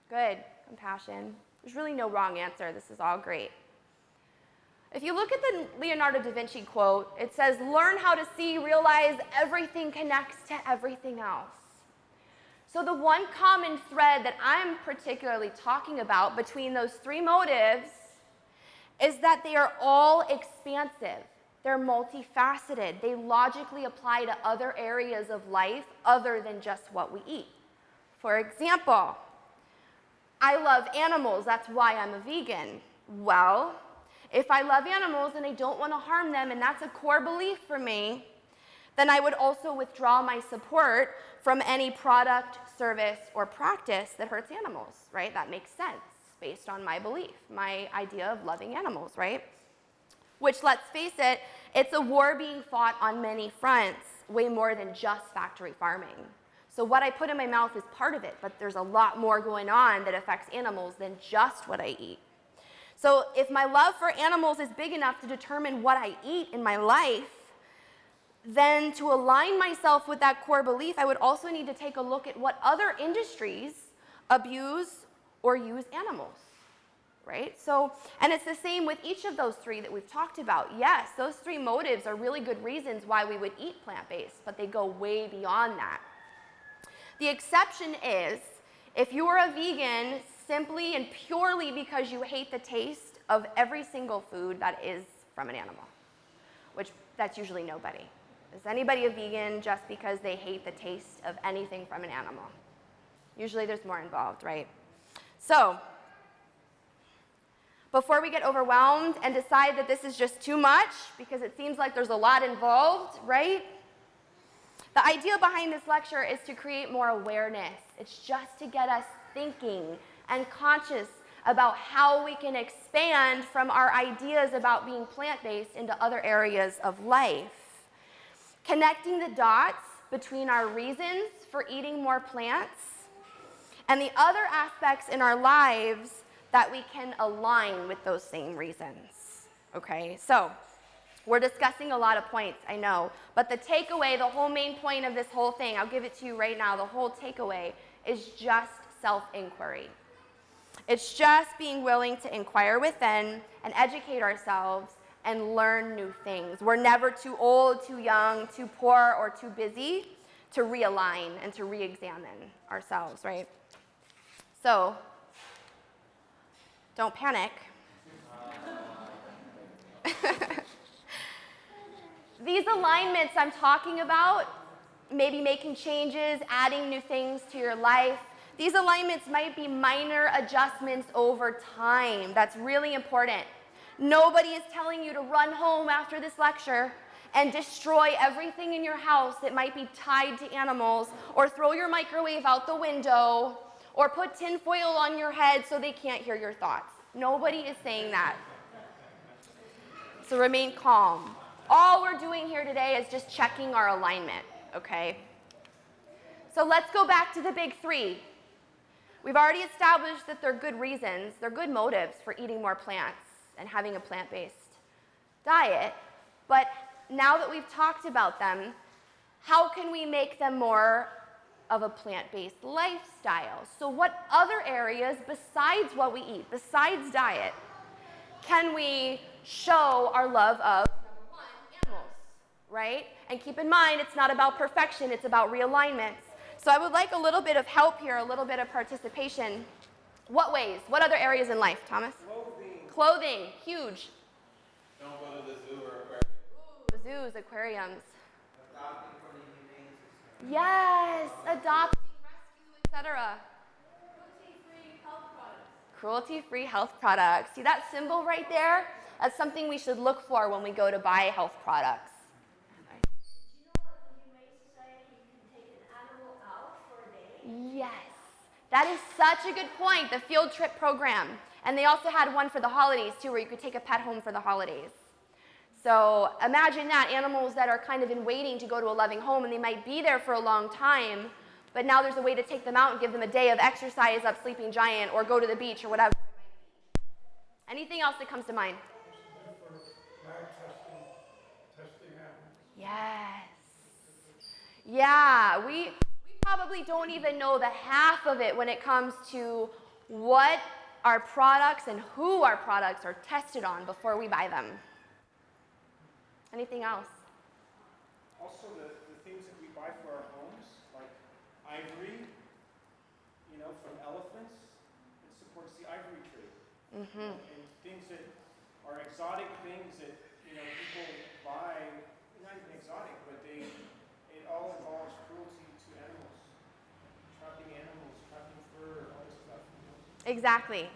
Good. Compassion. There's really no wrong answer. This is all great. If you look at the Leonardo da Vinci quote, it says, learn how to see, realize everything connects to everything else. So the one common thread that I'm particularly talking about between those three motives is that they are all expansive. They're multifaceted. They logically apply to other areas of life other than just what we eat. For example, I love animals, that's why I'm a vegan. Well, if I love animals and I don't want to harm them, and that's a core belief for me, then I would also withdraw my support from any product, service, or practice that hurts animals, right? That makes sense based on my belief, my idea of loving animals, right? Which, let's face it, it's a war being fought on many fronts, way more than just factory farming. So what I put in my mouth is part of it, but there's a lot more going on that affects animals than just what I eat. So if my love for animals is big enough to determine what I eat in my life, then to align myself with that core belief, I would also need to take a look at what other industries abuse or use animals, right? So, and it's the same with each of those three that we've talked about. Yes, those three motives are really good reasons why we would eat plant-based, but they go way beyond that. The exception is if you are a vegan simply and purely because you hate the taste of every single food that is from an animal, which that's usually nobody. Is anybody a vegan just because they hate the taste of anything from an animal? Usually there's more involved, right? So, before we get overwhelmed and decide that this is just too much, because it seems like there's a lot involved, right? The idea behind this lecture is to create more awareness. It's just to get us thinking and conscious about how we can expand from our ideas about being plant-based into other areas of life. Connecting the dots between our reasons for eating more plants and the other aspects in our lives that we can align with those same reasons. Okay, so we're discussing a lot of points, I know, but the takeaway, the whole main point of this whole thing, I'll give it to you right now, the whole takeaway is just self-inquiry. It's just being willing to inquire within and educate ourselves and learn new things. We're never too old, too young, too poor, or too busy to realign and to re-examine ourselves, right? So, don't panic. These alignments I'm talking about, maybe making changes, adding new things to your life, these alignments might be minor adjustments over time. That's really important. Nobody is telling you to run home after this lecture and destroy everything in your house that might be tied to animals, or throw your microwave out the window, or put tin foil on your head so they can't hear your thoughts. Nobody is saying that. So remain calm. All we're doing here today is just checking our alignment, okay? So let's go back to the big three. We've already established that they're good reasons, they're good motives for eating more plants and having a plant-based diet. But now that we've talked about them, how can we make them more of a plant-based lifestyle? So what other areas besides what we eat, besides diet, can we show our love of, number one, animals, right? And keep in mind, it's not about perfection, it's about realignments. So I would like a little bit of help here, a little bit of participation. What ways? What other areas in life, Thomas? Clothing, huge.
Don't go to the zoo or aquarium.
Ooh, zoos, aquariums.
Adopting from the humane society.
Yes, adopting, rescue, etc.
Cruelty-free health products.
Cruelty-free health products. See that symbol right there? That's something we should look for when we go to buy health products.
Did you know that the Humane Society can take an animal out for a day?
Yes, that is such a good point, the field trip program. And they also had one for the holidays too, where you could take a pet home for the holidays. So imagine that, animals that are kind of in waiting to go to a loving home, and they might be there for a long time, but now there's a way to take them out and give them a day of exercise up Sleeping Giant or go to the beach or whatever it might be. Anything else that comes to mind? Yes. Yeah, we probably don't even know the half of it when it comes to what our products and who our products are tested on before we buy them. Anything else?
Also, the things that we buy for our homes, like ivory, from elephants, it supports the ivory trade.
Mm-hmm.
And things that are exotic things that, people buy, not even exotic, but it all involves cruelty to animals. Trapping fur, all this stuff.
Exactly.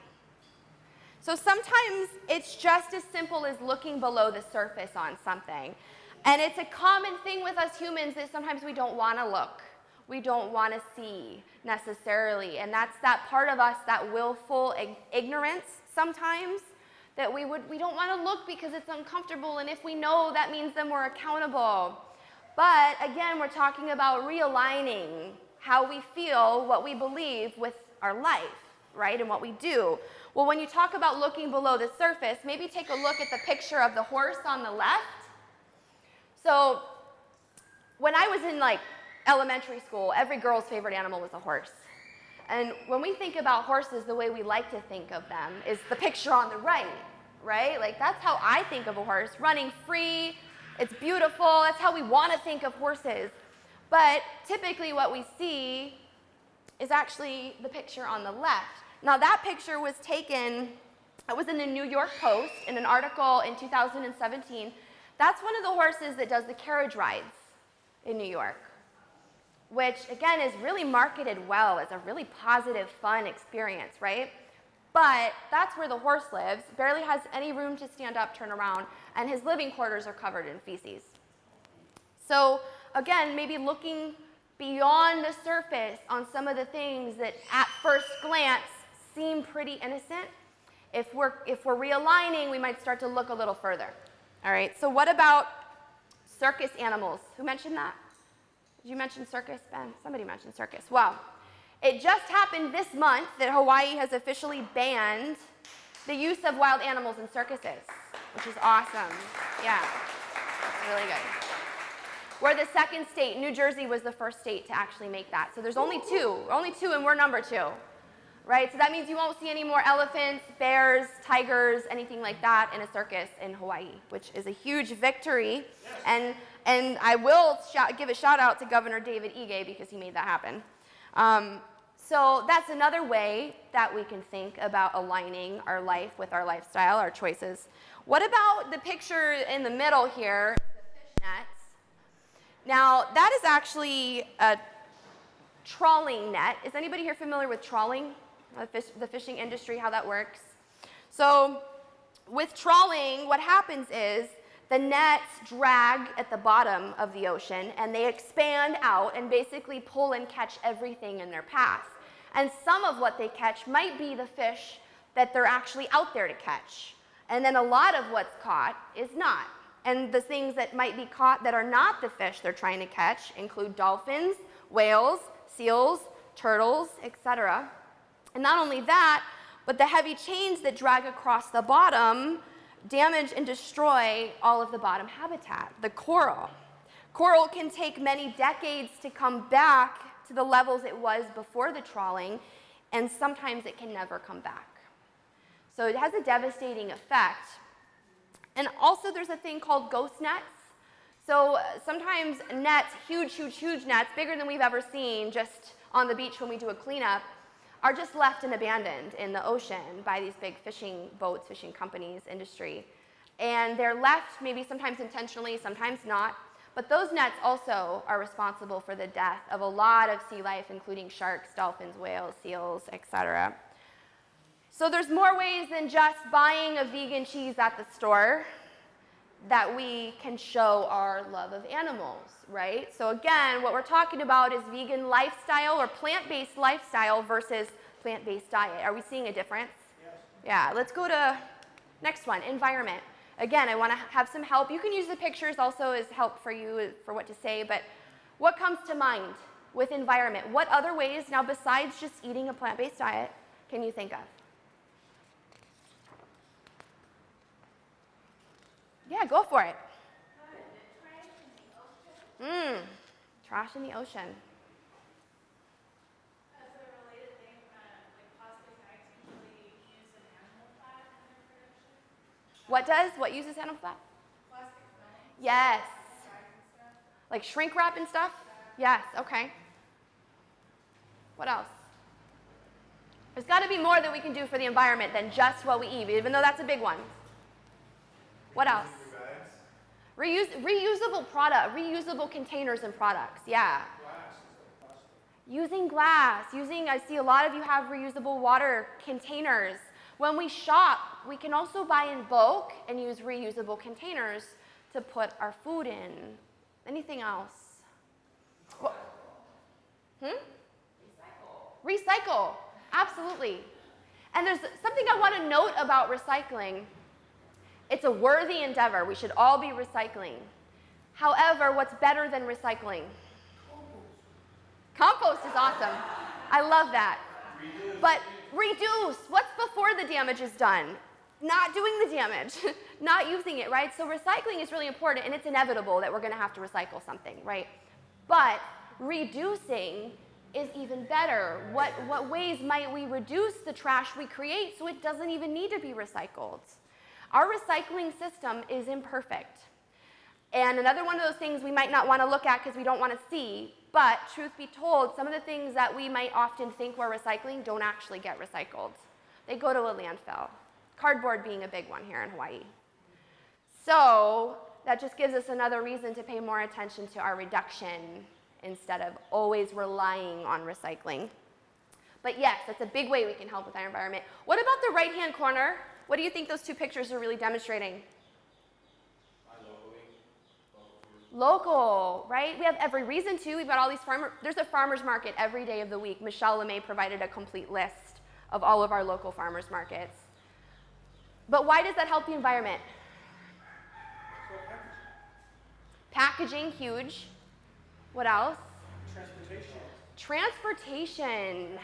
So sometimes it's just as simple as looking below the surface on something. And it's a common thing with us humans that sometimes we don't want to look. We don't want to see necessarily. And that's that part of us, that willful ignorance sometimes, that we don't want to look because it's uncomfortable. And if we know, that means then we're accountable. But again, we're talking about realigning how we feel, what we believe with our life, right, and what we do. Well, when you talk about looking below the surface, maybe take a look at the picture of the horse on the left. So when I was in like elementary school, every girl's favorite animal was a horse. And when we think about horses, the way we like to think of them is the picture on the right, right? Like that's how I think of a horse, running free, it's beautiful, that's how we want to think of horses. But typically what we see is actually the picture on the left. Now that picture was taken, it was in the New York Post in an article in 2017. That's one of the horses that does the carriage rides in New York, which again is really marketed well as a really positive, fun experience, right? But that's where the horse lives, barely has any room to stand up, turn around, and his living quarters are covered in feces. So again, maybe looking beyond the surface on some of the things that at first glance seem pretty innocent. If we're realigning, we might start to look a little further. All right, so what about circus animals? Who mentioned that? Did you mention circus, Ben? Somebody mentioned circus. Well, it just happened this month that Hawaii has officially banned the use of wild animals in circuses, which is awesome. Yeah, it's really good. We're the second state. New Jersey was the first state to actually make that. So there's only two, and we're number 2, right? So that means you won't see any more elephants, bears, tigers, anything like that in a circus in Hawaii, which is a huge victory. Yes. And I will give a shout out to Governor David Ige because he made that happen. So that's another way that we can think about aligning our life with our lifestyle, our choices. What about the picture in the middle here, the fish nets? Now, that is actually a trawling net. Is anybody here familiar with trawling, the fishing industry, how that works? So with trawling, what happens is the nets drag at the bottom of the ocean, and they expand out and basically pull and catch everything in their path. And some of what they catch might be the fish that they're actually out there to catch. And then a lot of what's caught is not. And the things that might be caught that are not the fish they're trying to catch include dolphins, whales, seals, turtles, etc. And not only that, but the heavy chains that drag across the bottom damage and destroy all of the bottom habitat, the coral. Coral can take many decades to come back to the levels it was before the trawling, and sometimes it can never come back. So it has a devastating effect. And also there's a thing called ghost nets. So sometimes nets, huge nets, bigger than we've ever seen just on the beach when we do a cleanup, are just left and abandoned in the ocean by these big fishing boats, fishing companies, industry. And they're left maybe sometimes intentionally, sometimes not. But those nets also are responsible for the death of a lot of sea life, including sharks, dolphins, whales, seals, etc. So there's more ways than just buying a vegan cheese at the store that we can show our love of animals, right? So again, what we're talking about is vegan lifestyle or plant-based lifestyle versus plant-based diet. Are we seeing a difference? Yes. Yeah, let's go to next one, environment. Again, I want to have some help. You can use the pictures also as help for you for what to say, but what comes to mind with environment? What other ways, now besides just eating a plant-based diet, can you think of? Yeah, go for it. Trash in the ocean.
As a related thing, like plastic bags usually use an animal fat in their production.
What does? What uses animal fat?
Plastic film.
Yes.
Bags and stuff.
Like shrink wrap and stuff? Yes, okay. What else? There's got to be more that we can do for the environment than just what we eat, even though that's a big one. What else? Reusable product, reusable containers and products, yeah. Using glass, I see a lot of you have reusable water containers. When we shop, we can also buy in bulk and use reusable containers to put our food in. Anything else? Recycle, absolutely. And there's something I want to note about recycling. It's a worthy endeavor. We should all be recycling. However, what's better than recycling? Compost. Compost is awesome. I love that. But reduce. What's before the damage is done? Not doing the damage, not using it, right? So recycling is really important, and it's inevitable that we're going to have to recycle something, right? But reducing is even better. What ways might we reduce the trash we create so it doesn't even need to be recycled? Our recycling system is imperfect. And another one of those things we might not want to look at because we don't want to see, but truth be told, some of the things that we might often think we're recycling don't actually get recycled. They go to a landfill. Cardboard being a big one here in Hawaii. So that just gives us another reason to pay more attention to our reduction instead of always relying on recycling. But yes, that's a big way we can help with our environment. What about the right-hand corner? What do you think those two pictures are really demonstrating? Local, right? We have every reason to. We've got all these there's a farmer's market every day of the week. Michelle LeMay provided a complete list of all of our local farmers markets. But why does that help the environment? Packaging, huge. What else? Transportation.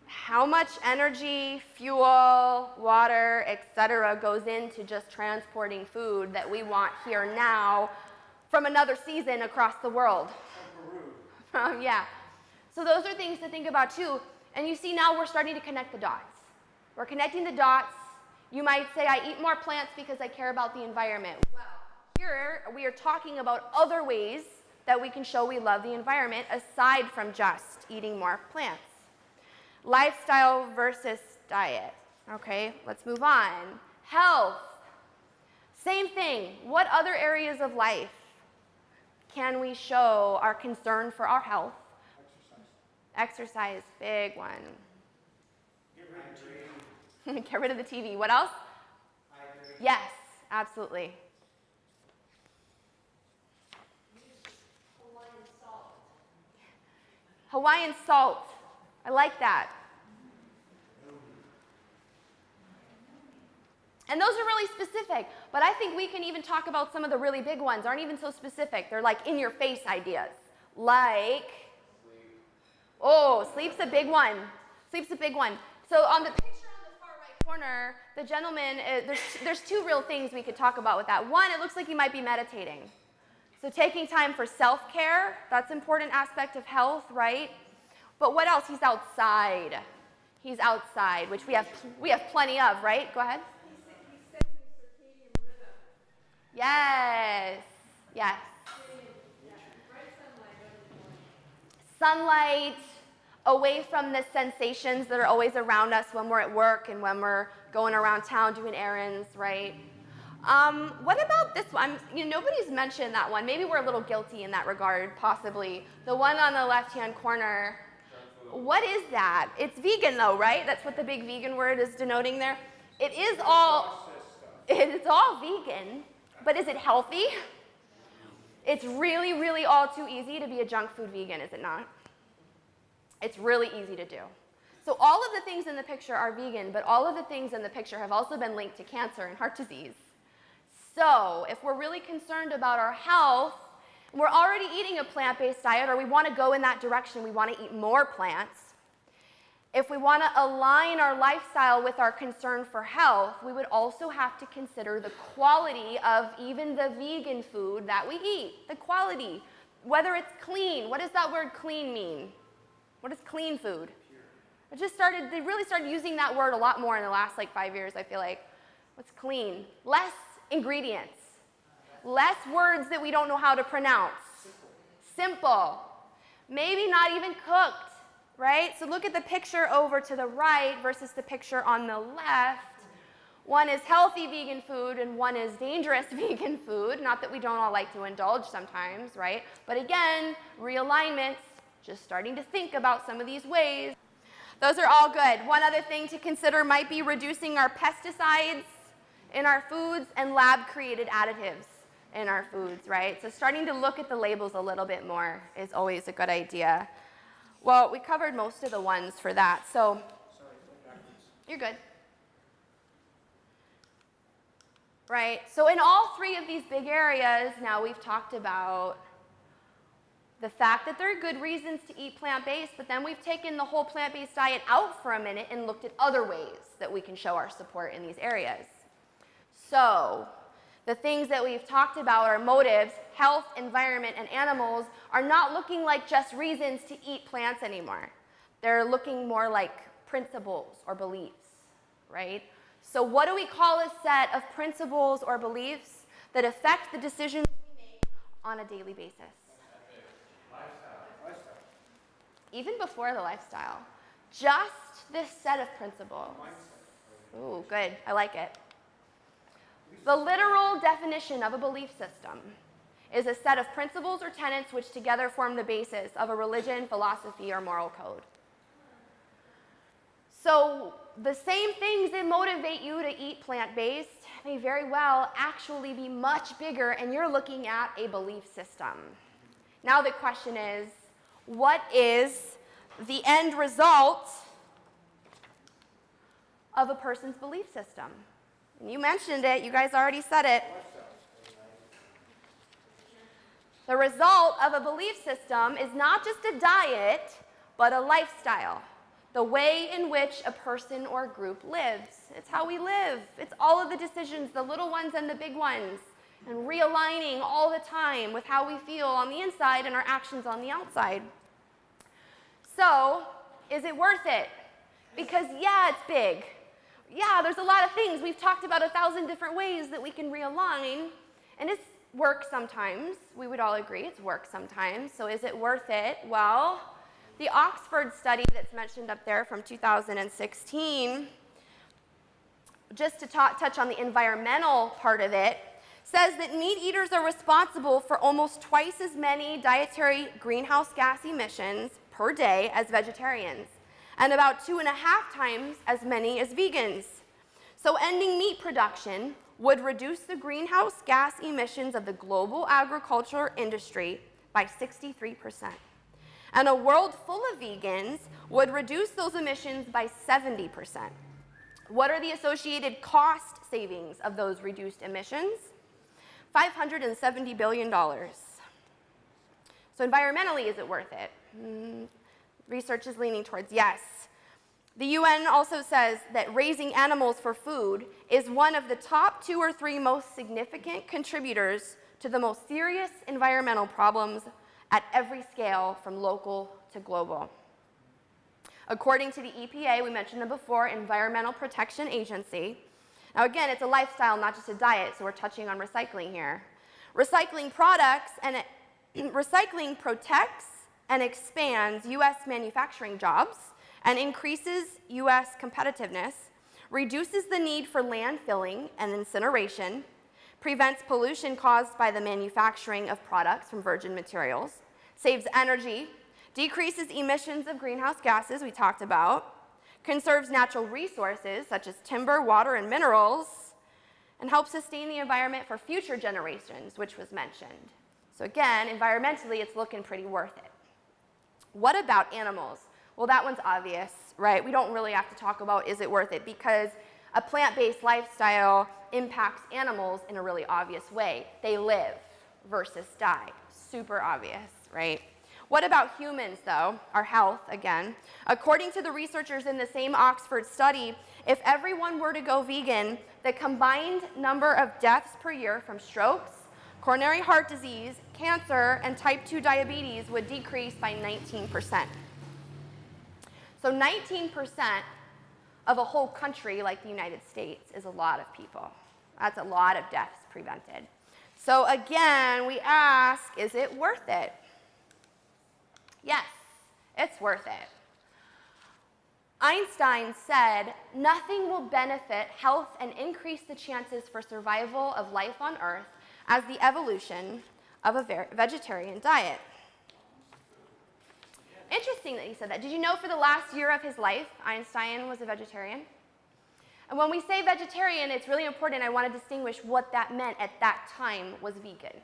How much energy, fuel, water, etc. goes into just transporting food that we want here now from another season across the world? Yeah. So those are things to think about too. And you see now we're starting to connect the dots. We're connecting the dots. You might say, I eat more plants because I care about the environment. Well, here we are talking about other ways that we can show we love the environment aside from just eating more plants. Lifestyle versus diet. Okay, let's move on. Health. Same thing. What other areas of life can we show our concern for our health? Exercise, big one. Get rid of the TV. What else? Yes, absolutely. Hawaiian salt. I like that. And those are really specific, but I think we can even talk about some of the really big ones. Aren't even so specific. They're like in-your-face ideas. Like, oh, sleep's a big one. Sleep's a big one. So on the picture on the far right corner, the gentleman, there's two real things we could talk about with that. One, it looks like he might be meditating. So taking time for self-care, that's an important aspect of health, right? But what else? He's outside. He's outside, which we have plenty of, right? Go ahead.
He's setting his circadian rhythm.
Yes. Yes.
Bright sunlight.
Sunlight, away from the sensations that are always around us when we're at work and when we're going around town doing errands, right? What about this one? Nobody's mentioned that one. Maybe we're a little guilty in that regard, possibly. The one on the left-hand corner. What is that? It's vegan though, right? That's what the big vegan word is denoting there. It's all vegan, but is it healthy? It's really, really all too easy to be a junk food vegan, is it not? It's really easy to do. So all of the things in the picture are vegan, but all of the things in the picture have also been linked to cancer and heart disease. So if we're really concerned about our health, we're already eating a plant-based diet, or we want to go in that direction, we want to eat more plants. If we want to align our lifestyle with our concern for health, we would also have to consider the quality of even the vegan food that we eat. The quality, whether it's clean. What does that word clean mean? What is clean food? They really started using that word a lot more in the last 5 years, I feel like. What's clean? Less ingredients. Less words that we don't know how to pronounce. Simple. Maybe not even cooked, right? So look at the picture over to the right versus the picture on the left. One is healthy vegan food and one is dangerous vegan food. Not that we don't all like to indulge sometimes, right? But again, realignment, just starting to think about some of these ways. Those are all good. One other thing to consider might be reducing our pesticides in our foods and lab-created additives in our foods, right? So starting to look at the labels a little bit more is always a good idea. Well, we covered most of the ones for that, so you're good. Right, so in all three of these big areas, now we've talked about the fact that there are good reasons to eat plant-based, but then we've taken the whole plant-based diet out for a minute and looked at other ways that we can show our support in these areas. So, the things that we've talked about are motives, health, environment, and animals are not looking like just reasons to eat plants anymore. They're looking more like principles or beliefs, right? So what do we call a set of principles or beliefs that affect the decisions we make on a daily basis?
Lifestyle.
Even before the lifestyle. Just this set of principles. Ooh, good. I like it. The literal definition of a belief system is a set of principles or tenets which together form the basis of a religion, philosophy, or moral code. So the same things that motivate you to eat plant-based may very well actually be much bigger, and you're looking at a belief system. Now the question is, what is the end result of a person's belief system? And you mentioned it, you guys already said it. The result of a belief system is not just a diet, but a lifestyle. The way in which a person or group lives. It's how we live. It's all of the decisions, the little ones and the big ones, and realigning all the time with how we feel on the inside and our actions on the outside. So, is it worth it? Because yeah, it's big. Yeah, there's a lot of things. We've talked about 1,000 different ways that we can realign, and it's work sometimes. We would all agree it's work sometimes. So is it worth it? Well, the Oxford study that's mentioned up there from 2016, just to touch on the environmental part of it, says that meat eaters are responsible for almost twice as many dietary greenhouse gas emissions per day as vegetarians, and about 2.5 times as many as vegans. So ending meat production would reduce the greenhouse gas emissions of the global agriculture industry by 63%. And a world full of vegans would reduce those emissions by 70%. What are the associated cost savings of those reduced emissions? $570 billion. So environmentally, is it worth it? Research is leaning towards yes. The UN also says that raising animals for food is one of the top 2 or 3 most significant contributors to the most serious environmental problems at every scale, from local to global. According to the EPA, we mentioned it before, Environmental Protection Agency. Now again, it's a lifestyle, not just a diet, so we're touching on recycling here. Recycling protects and expands U.S. manufacturing jobs and increases U.S. competitiveness, reduces the need for landfilling and incineration, prevents pollution caused by the manufacturing of products from virgin materials, saves energy, decreases emissions of greenhouse gases we talked about, conserves natural resources such as timber, water, and minerals, and helps sustain the environment for future generations, which was mentioned. So again, environmentally, it's looking pretty worth it. What about animals? Well, that one's obvious, right? We don't really have to talk about is it worth it, because a plant-based lifestyle impacts animals in a really obvious way. They live versus die. Super obvious, right? What about humans, though? Our health, again. According to the researchers in the same Oxford study, if everyone were to go vegan, the combined number of deaths per year from strokes, coronary heart disease, cancer, and type 2 diabetes would decrease by 19%. So 19% of a whole country like the United States is a lot of people. That's a lot of deaths prevented. So again, we ask, is it worth it? Yes, it's worth it. Einstein said, nothing will benefit health and increase the chances for survival of life on Earth as the evolution of a vegetarian diet. Interesting that he said that. Did you know for the last year of his life, Einstein was a vegetarian? And when we say vegetarian, it's really important. I want to distinguish what that meant at that time was vegan,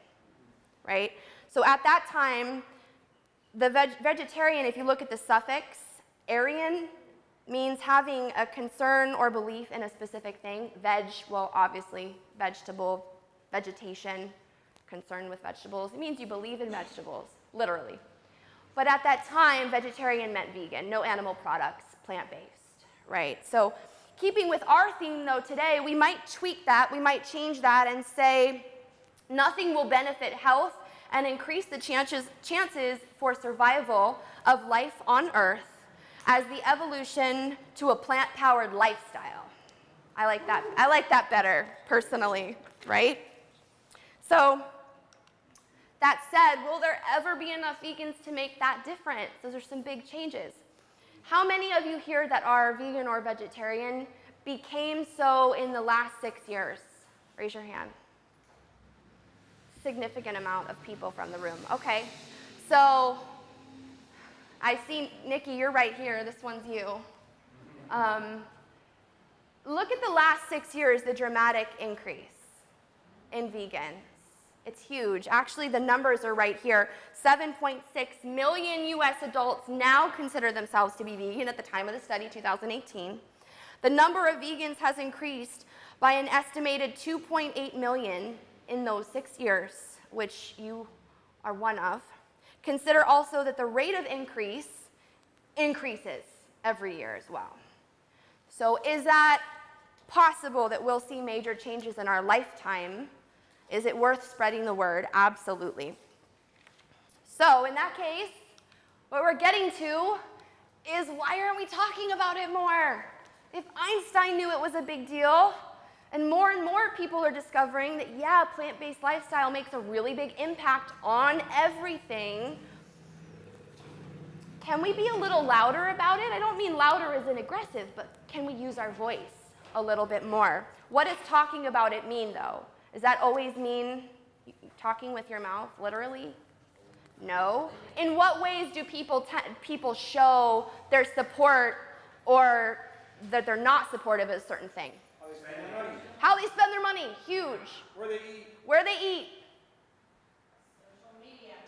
right? So at that time, the vegetarian, if you look at the suffix, Aryan, means having a concern or belief in a specific thing. Veg, well, obviously, vegetable, vegetation, concern with vegetables. It means you believe in vegetables. literally. But at that time, vegetarian meant vegan, no animal products, plant-based, right? So keeping with our theme, though, today, we might tweak that, we might change that and say nothing will benefit health and increase the chances for survival of life on Earth as the evolution to a plant-powered lifestyle. I like that better, personally, right? So, that said, will there ever be enough vegans to make that difference? Those are some big changes. How many of you here that are vegan or vegetarian became so in the last 6 years? Raise your hand. Significant amount of people from the room. Okay, so I see, Nikki, you're right here. This one's you. Look at the last 6 years, the dramatic increase in vegans. It's huge. Actually, the numbers are right here. 7.6 million US adults now consider themselves to be vegan at the time of the study, 2018. The number of vegans has increased by an estimated 2.8 million in those 6 years, which you are one of. Consider also that the rate of increase increases every year as well. So is that possible that we'll see major changes in our lifetime? Is it worth spreading the word? Absolutely. So in that case, what we're getting to is why aren't we talking about it more? If Einstein knew it was a big deal, and more people are discovering that, yeah, plant-based lifestyle makes a really big impact on everything, can we be a little louder about it? I don't mean louder as in aggressive, but can we use our voice a little bit more? What does talking about it mean, though? Does that always mean talking with your mouth, literally? No. In what ways do people show their support or that they're not supportive of a certain thing? How they spend their money, huge. Where they eat.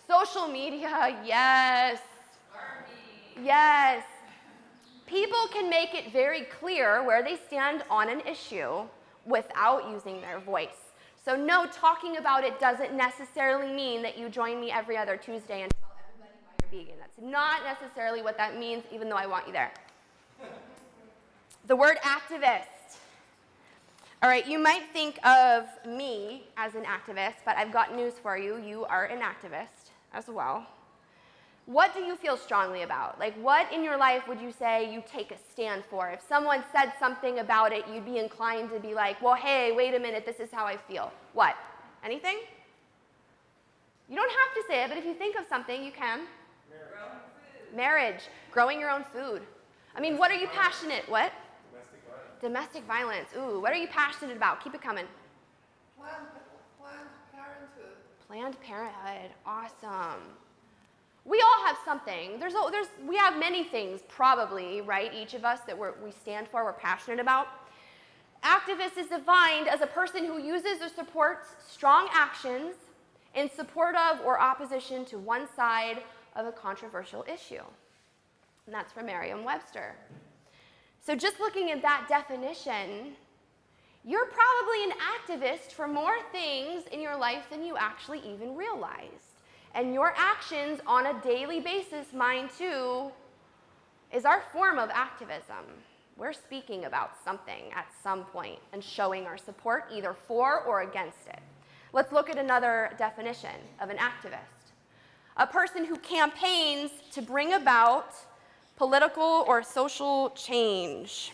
Social media, yes. Yes. People can make it very clear where they stand on an issue without using their voice. So no, talking about it doesn't necessarily mean that you join me every other Tuesday and tell everybody why you're vegan. That's not necessarily what that means, even though I want you there. The word activist. All right, you might think of me as an activist, but I've got news for you. You are an activist as well. What do you feel strongly about? Like, what in your life would you say you take a stand for? If someone said something about it, you'd be inclined to be like, well, hey, wait a minute, this is how I feel. What? Anything? You don't have to say it, but if you think of something, you can. Marriage. Growing your own food. I mean, what are you passionate? What? Domestic violence. Ooh, what are you passionate about? Keep it coming.
Planned Parenthood.
Planned Parenthood. Awesome. We all have something. We have many things, probably, right? Each of us that we stand for, we're passionate about. Activist is defined as a person who uses or supports strong actions in support of or opposition to one side of a controversial issue. And that's from Merriam-Webster. So just looking at that definition, you're probably an activist for more things in your life than you actually even realized. And your actions on a daily basis, mine too, is our form of activism. We're speaking about something at some point and showing our support either for or against it. Let's look at another definition of an activist. A person who campaigns to bring about political or social change.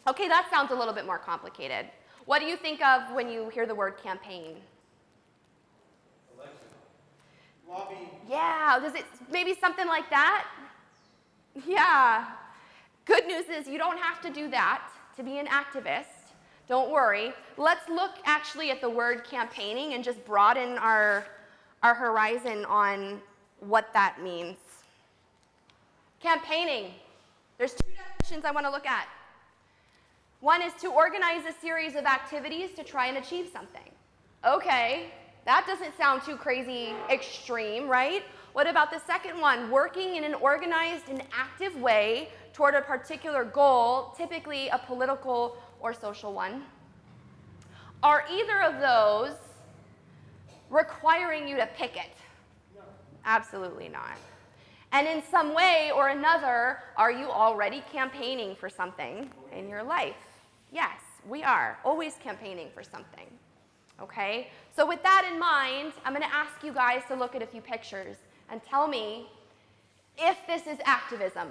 Okay, that sounds a little bit more complicated. What do you think of when you hear the word campaign?
Lobbying.
Yeah, does it maybe something like that? Yeah. Good news is you don't have to do that to be an activist. Don't worry. Let's look actually at the word campaigning and just broaden our horizon on what that means. Campaigning. There's two definitions I want to look at. One is to organize a series of activities to try and achieve something. Okay, that doesn't sound too crazy extreme, right? What about the second one? Working in an organized and active way toward a particular goal, typically a political or social one. Are either of those requiring you to picket? Absolutely not. And in some way or another, are you already campaigning for something in your life? Yes, we are always campaigning for something. Okay? So with that in mind, I'm going to ask you guys to look at a few pictures and tell me if this is activism.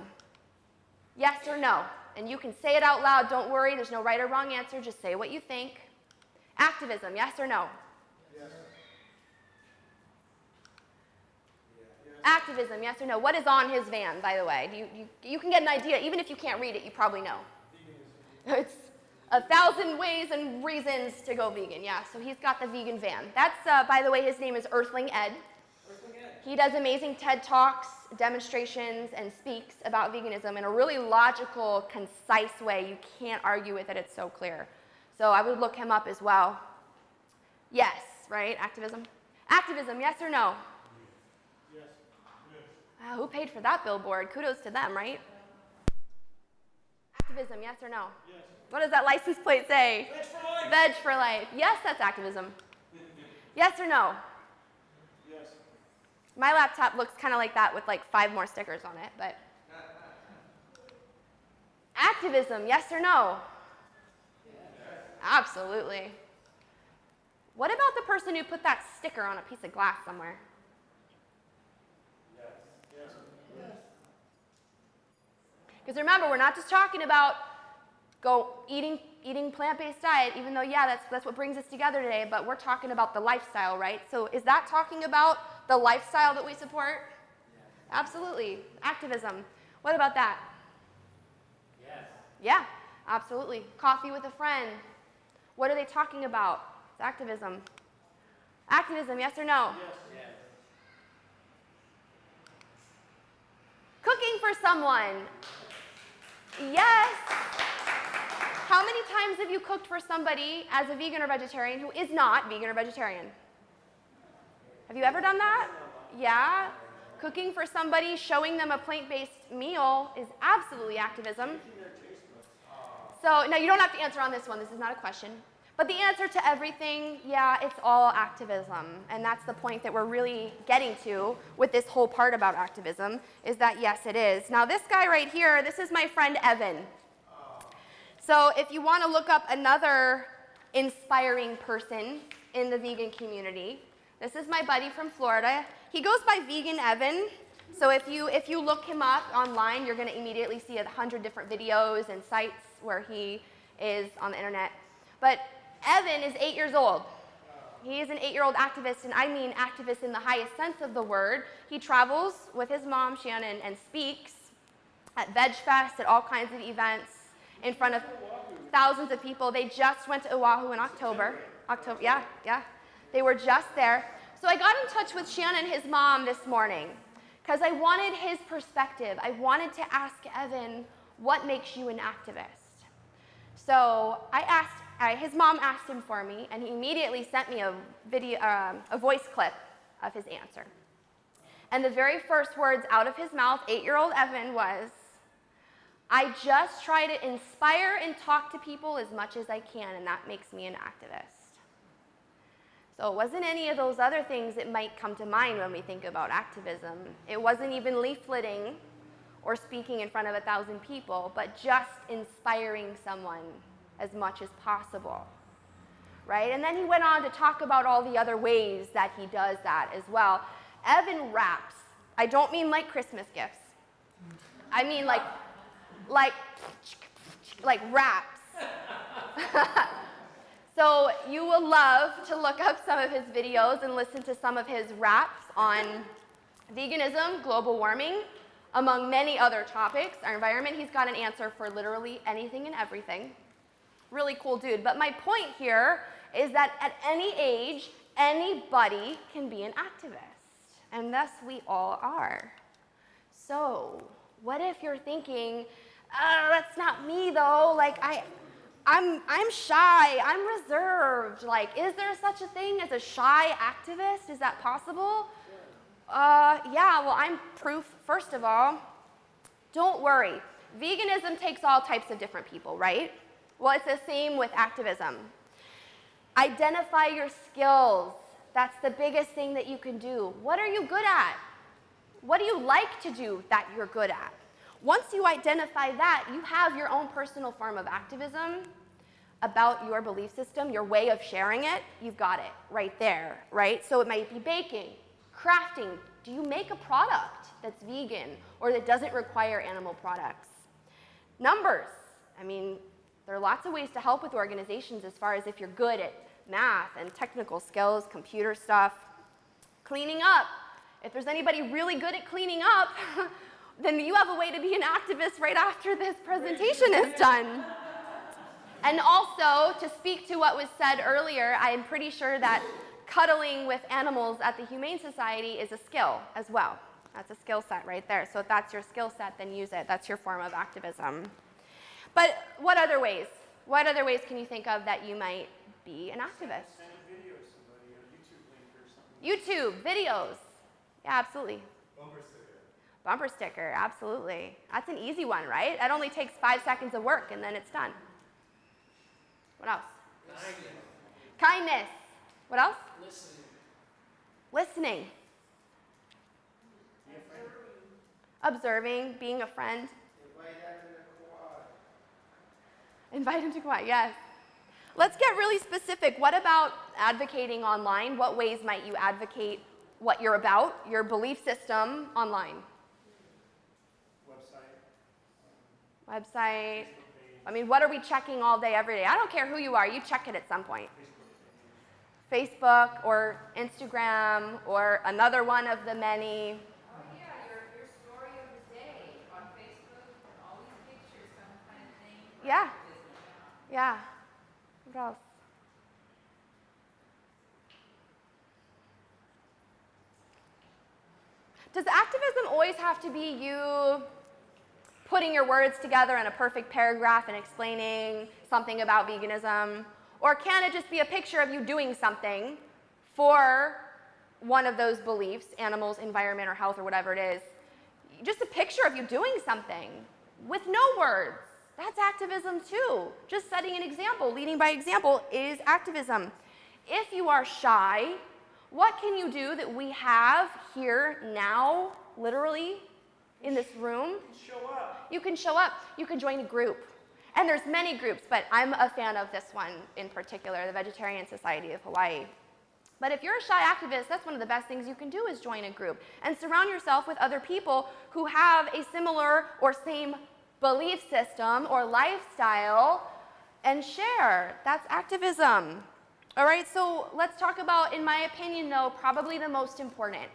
Yes or no? And you can say it out loud. Don't worry. There's no right or wrong answer. Just say what you think. Activism, yes or no?
Yes.
Activism, yes or no? What is on his van, by the way? You can get an idea. Even if you can't read it, you probably know. It's 1,000 ways and reasons to go vegan. Yeah, so he's got the vegan van. That's, by the way, his name is Earthling Ed. He does amazing TED Talks, demonstrations, and speaks about veganism in a really logical, concise way. You can't argue with it. It's so clear. So I would look him up as well. Yes, right? Activism? Activism, yes or no?
Yes.
Who paid for that billboard? Kudos to them, right? Activism, yes or no?
Yes.
What does that license plate say?
Veg for life.
Veg for life. Yes, that's activism. Yes or no?
Yes.
My laptop looks kind of like that with like 5 more stickers on it, but. Activism, yes or no? Yes. Absolutely. What about the person who put that sticker on a piece of glass somewhere?
Yes. Yes.
Because remember, we're not just talking about eating plant-based diet, even though, yeah, that's what brings us together today, but we're talking about the lifestyle, right? So is that talking about the lifestyle that we support? Yes. Absolutely. Activism. What about that?
Yes.
Yeah, absolutely. Coffee with a friend. What are they talking about? It's activism. Activism, yes or no?
Yes.
Yes.
Cooking for someone. Yes. How many times have you cooked for somebody as a vegan or vegetarian who is not vegan or vegetarian? Have you ever done that? Yeah. Cooking for somebody, showing them a plant-based meal is absolutely activism. So, now you don't have to answer on this one. This is not a question. But the answer to everything, yeah, it's all activism. And that's the point that we're really getting to with this whole part about activism, is that yes, it is. Now this guy right here, this is my friend Evan. So if you want to look up another inspiring person in the vegan community, this is my buddy from Florida. He goes by Vegan Evan. So if you look him up online, you're going to immediately see 100 different videos and sites where he is on the internet. But Evan is 8 years old. He is an 8-year-old activist, and I mean activist in the highest sense of the word. He travels with his mom, Shannon, and speaks at Veg Fest, at all kinds of events, in front of thousands of people. They just went to Oahu in October. Yeah. They were just there. So I got in touch with Shannon, his mom, this morning, because I wanted his perspective. I wanted to ask Evan, what makes you an activist? So his mom asked him for me, and he immediately sent me a voice clip of his answer. And the very first words out of his mouth, 8-year-old Evan, was, I just try to inspire and talk to people as much as I can, and that makes me an activist. So it wasn't any of those other things that might come to mind when we think about activism. It wasn't even leafleting or speaking in front of 1,000 people, but just inspiring someone as much as possible, right? And then he went on to talk about all the other ways that he does that as well. Evan raps. I don't mean like Christmas gifts. I mean like raps. So you will love to look up some of his videos and listen to some of his raps on veganism, global warming, among many other topics, our environment. He's got an answer for literally anything and everything. Really cool dude. But my point here is that at any age, anybody can be an activist. And thus we all are. So what if you're thinking, that's not me though, like I'm shy, I'm reserved, like is there such a thing as a shy activist? Is that possible? Yeah, well I'm proof, first of all. Don't worry, veganism takes all types of different people, right? Well, it's the same with activism. Identify your skills. That's the biggest thing that you can do. What are you good at? What do you like to do that you're good at? Once you identify that, you have your own personal form of activism about your belief system, your way of sharing it. You've got it right there, right? So it might be baking, crafting. Do you make a product that's vegan or that doesn't require animal products? Numbers. I mean, there are lots of ways to help with organizations as far as if you're good at math and technical skills, computer stuff. Cleaning up. If there's anybody really good at cleaning up, then you have a way to be an activist right after this presentation is done. And also, to speak to what was said earlier, I am pretty sure that cuddling with animals at the Humane Society is a skill as well. That's a skill set right there. So if that's your skill set, then use it. That's your form of activism. But what other ways? What other ways can you think of that you might be an activist?
Send a video to somebody, a YouTube link or something.
YouTube, videos. Yeah, absolutely.
Bumper sticker.
Bumper sticker, absolutely. That's an easy one, right? That only takes 5 seconds of work and then it's done. What else? Kindness. What else? Listening. Observing, being a friend. Invite him to quiet, yes. Let's get really specific. What about advocating online? What ways might you advocate what you're about, your belief system online? Website. I mean, what are we checking all day, every day? I don't care who you are, you check it at some point. Facebook or Instagram or another one of the many.
Oh yeah, your story of the day on Facebook, all these pictures, some kind of thing.
Yeah. Yeah. What else? Does activism always have to be you putting your words together in a perfect paragraph and explaining something about veganism? Or can it just be a picture of you doing something for one of those beliefs, animals, environment, or health, or whatever it is? Just a picture of you doing something with no words. That's activism too. Just setting an example, leading by example is activism. If you are shy, what can you do that we have here now, literally, in this room?
Show up.
You can show up. You can join a group. And there's many groups, but I'm a fan of this one in particular, the Vegetarian Society of Hawaii. But if you're a shy activist, that's one of the best things you can do is join a group and surround yourself with other people who have a similar or same belief system or lifestyle and share. That's activism. All right, so let's talk about, in my opinion though, probably the most important.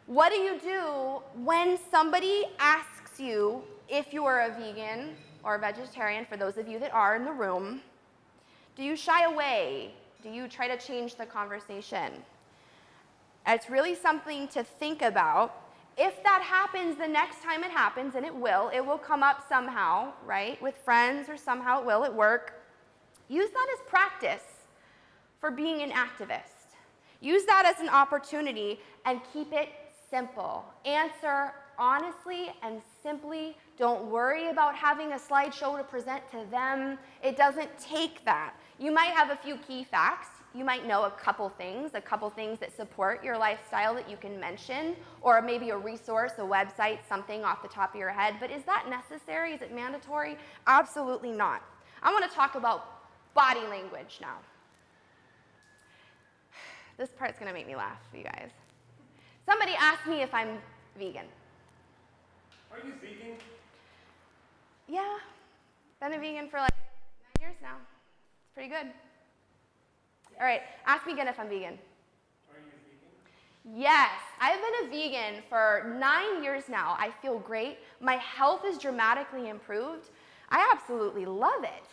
What do you do when somebody asks you if you are a vegan or a vegetarian, for those of you that are in the room? Do you shy away? Do you try to change the conversation? It's really something to think about. If that happens the next time it happens, and it will come up somehow, right? With friends or somehow it will at work. Use that as practice for being an activist. Use that as an opportunity and keep it simple. Answer honestly and simply. Don't worry about having a slideshow to present to them. It doesn't take that. You might have a few key facts. You might know a couple things that support your lifestyle that you can mention, or maybe a resource, a website, something off the top of your head. But is that necessary? Is it mandatory? Absolutely not. I want to talk about body language now. This part's going to make me laugh, you guys. Somebody asked me if I'm vegan.
Are you vegan?
Yeah, been a vegan for like 9 years now. It's pretty good. All right, ask me again if I'm vegan.
Are you vegan?
Yes, I've been a vegan for 9 years now. I feel great. My health is dramatically improved. I absolutely love it.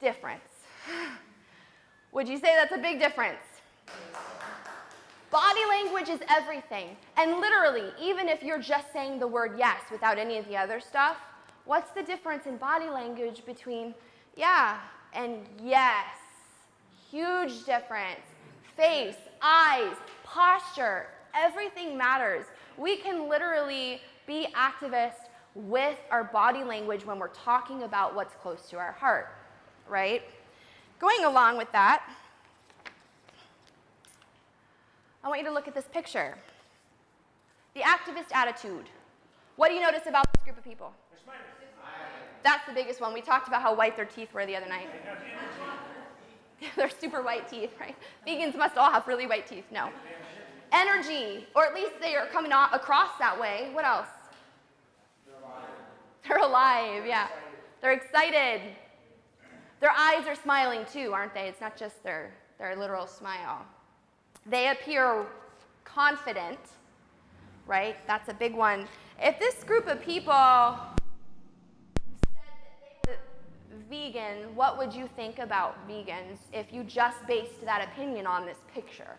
Difference. Would you say that's a big difference? Body language is everything. And literally, even if you're just saying the word yes without any of the other stuff, what's the difference in body language between yeah and yes? Huge difference. Face, eyes, posture, everything matters. We can literally be activists with our body language when we're talking about what's close to our heart, right? Going along with that, I want you to look at this picture. activist attitude. What do you notice about this group of people? That's the biggest one. We talked about how white their teeth were the other night. They're super white teeth, right? Vegans must all have really white teeth. No. Energy, or at least they are coming across that way. What else? They're alive, yeah. They're excited. Their eyes are smiling too, aren't they? It's not just their literal smile. They appear confident, right? That's a big one. If this group of people said that they were vegan, what would you think about vegans if you just based that opinion on this picture?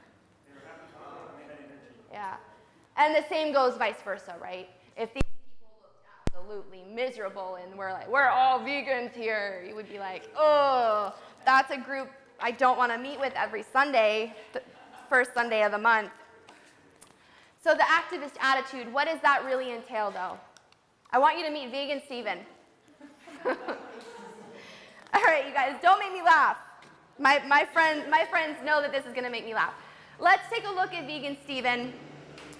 Yeah. And the same goes vice versa, right? If these people looked absolutely miserable and we're like, we're all vegans here, you would be like, oh, that's a group I don't want to meet with every Sunday, the first Sunday of the month. So the activist attitude, what does that really entail, though? I want you to meet Vegan Steven. All right, you guys, don't make me laugh. My friends know that this is going to make me laugh. Let's take a look at Vegan Steven.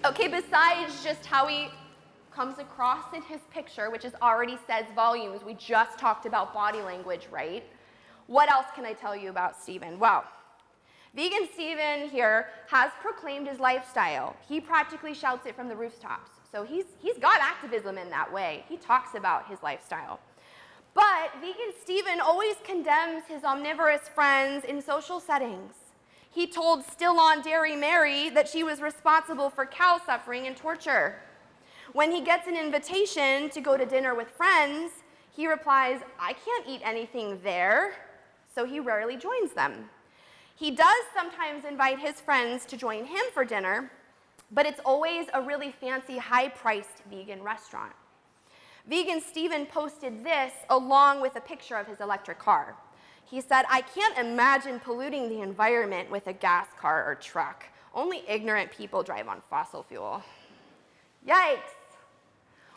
Okay, besides just how he comes across in his picture, which is already says volumes, we just talked about body language, right? What else can I tell you about Steven? Well, Vegan Steven here has proclaimed his lifestyle. He practically shouts it from the rooftops. So he's got activism in that way. He talks about his lifestyle. But Vegan Steven always condemns his omnivorous friends in social settings. He told Still on Dairy Mary that she was responsible for cow suffering and torture. When he gets an invitation to go to dinner with friends, he replies, I can't eat anything there, so he rarely joins them. He does sometimes invite his friends to join him for dinner, but it's always a really fancy, high-priced vegan restaurant. Vegan Steven posted this along with a picture of his electric car. He said, I can't imagine polluting the environment with a gas car or truck. Only ignorant people drive on fossil fuel. Yikes.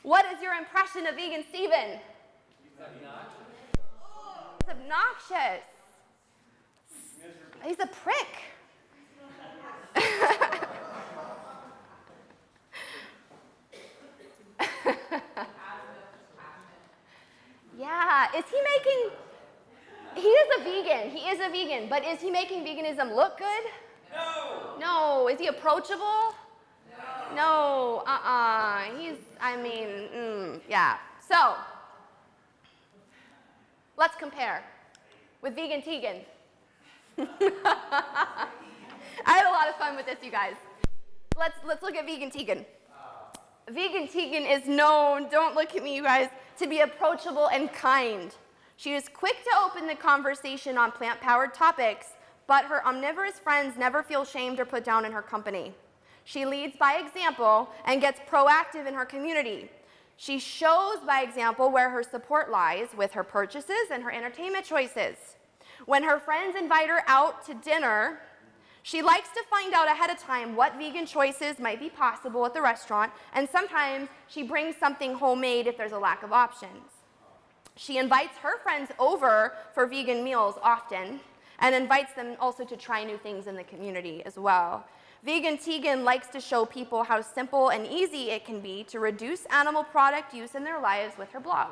What is your impression of Vegan Steven? He's obnoxious. He's a prick. Yeah, is he making, he is a vegan, but is he making veganism look good?
No!
No. Is he approachable? No. Yeah. So, let's compare with Vegan Tegan. I had a lot of fun with this, you guys. Let's look at Vegan Tegan. Vegan Tegan is known, don't look at me, you guys, to be approachable and kind. She is quick to open the conversation on plant-powered topics, but her omnivorous friends never feel shamed or put down in her company. She leads by example and gets proactive in her community. She shows by example where her support lies with her purchases and her entertainment choices. When her friends invite her out to dinner, she likes to find out ahead of time what vegan choices might be possible at the restaurant, and sometimes she brings something homemade if there's a lack of options. She invites her friends over for vegan meals often, and invites them also to try new things in the community as well. Vegan Tegan likes to show people how simple and easy it can be to reduce animal product use in their lives with her blog.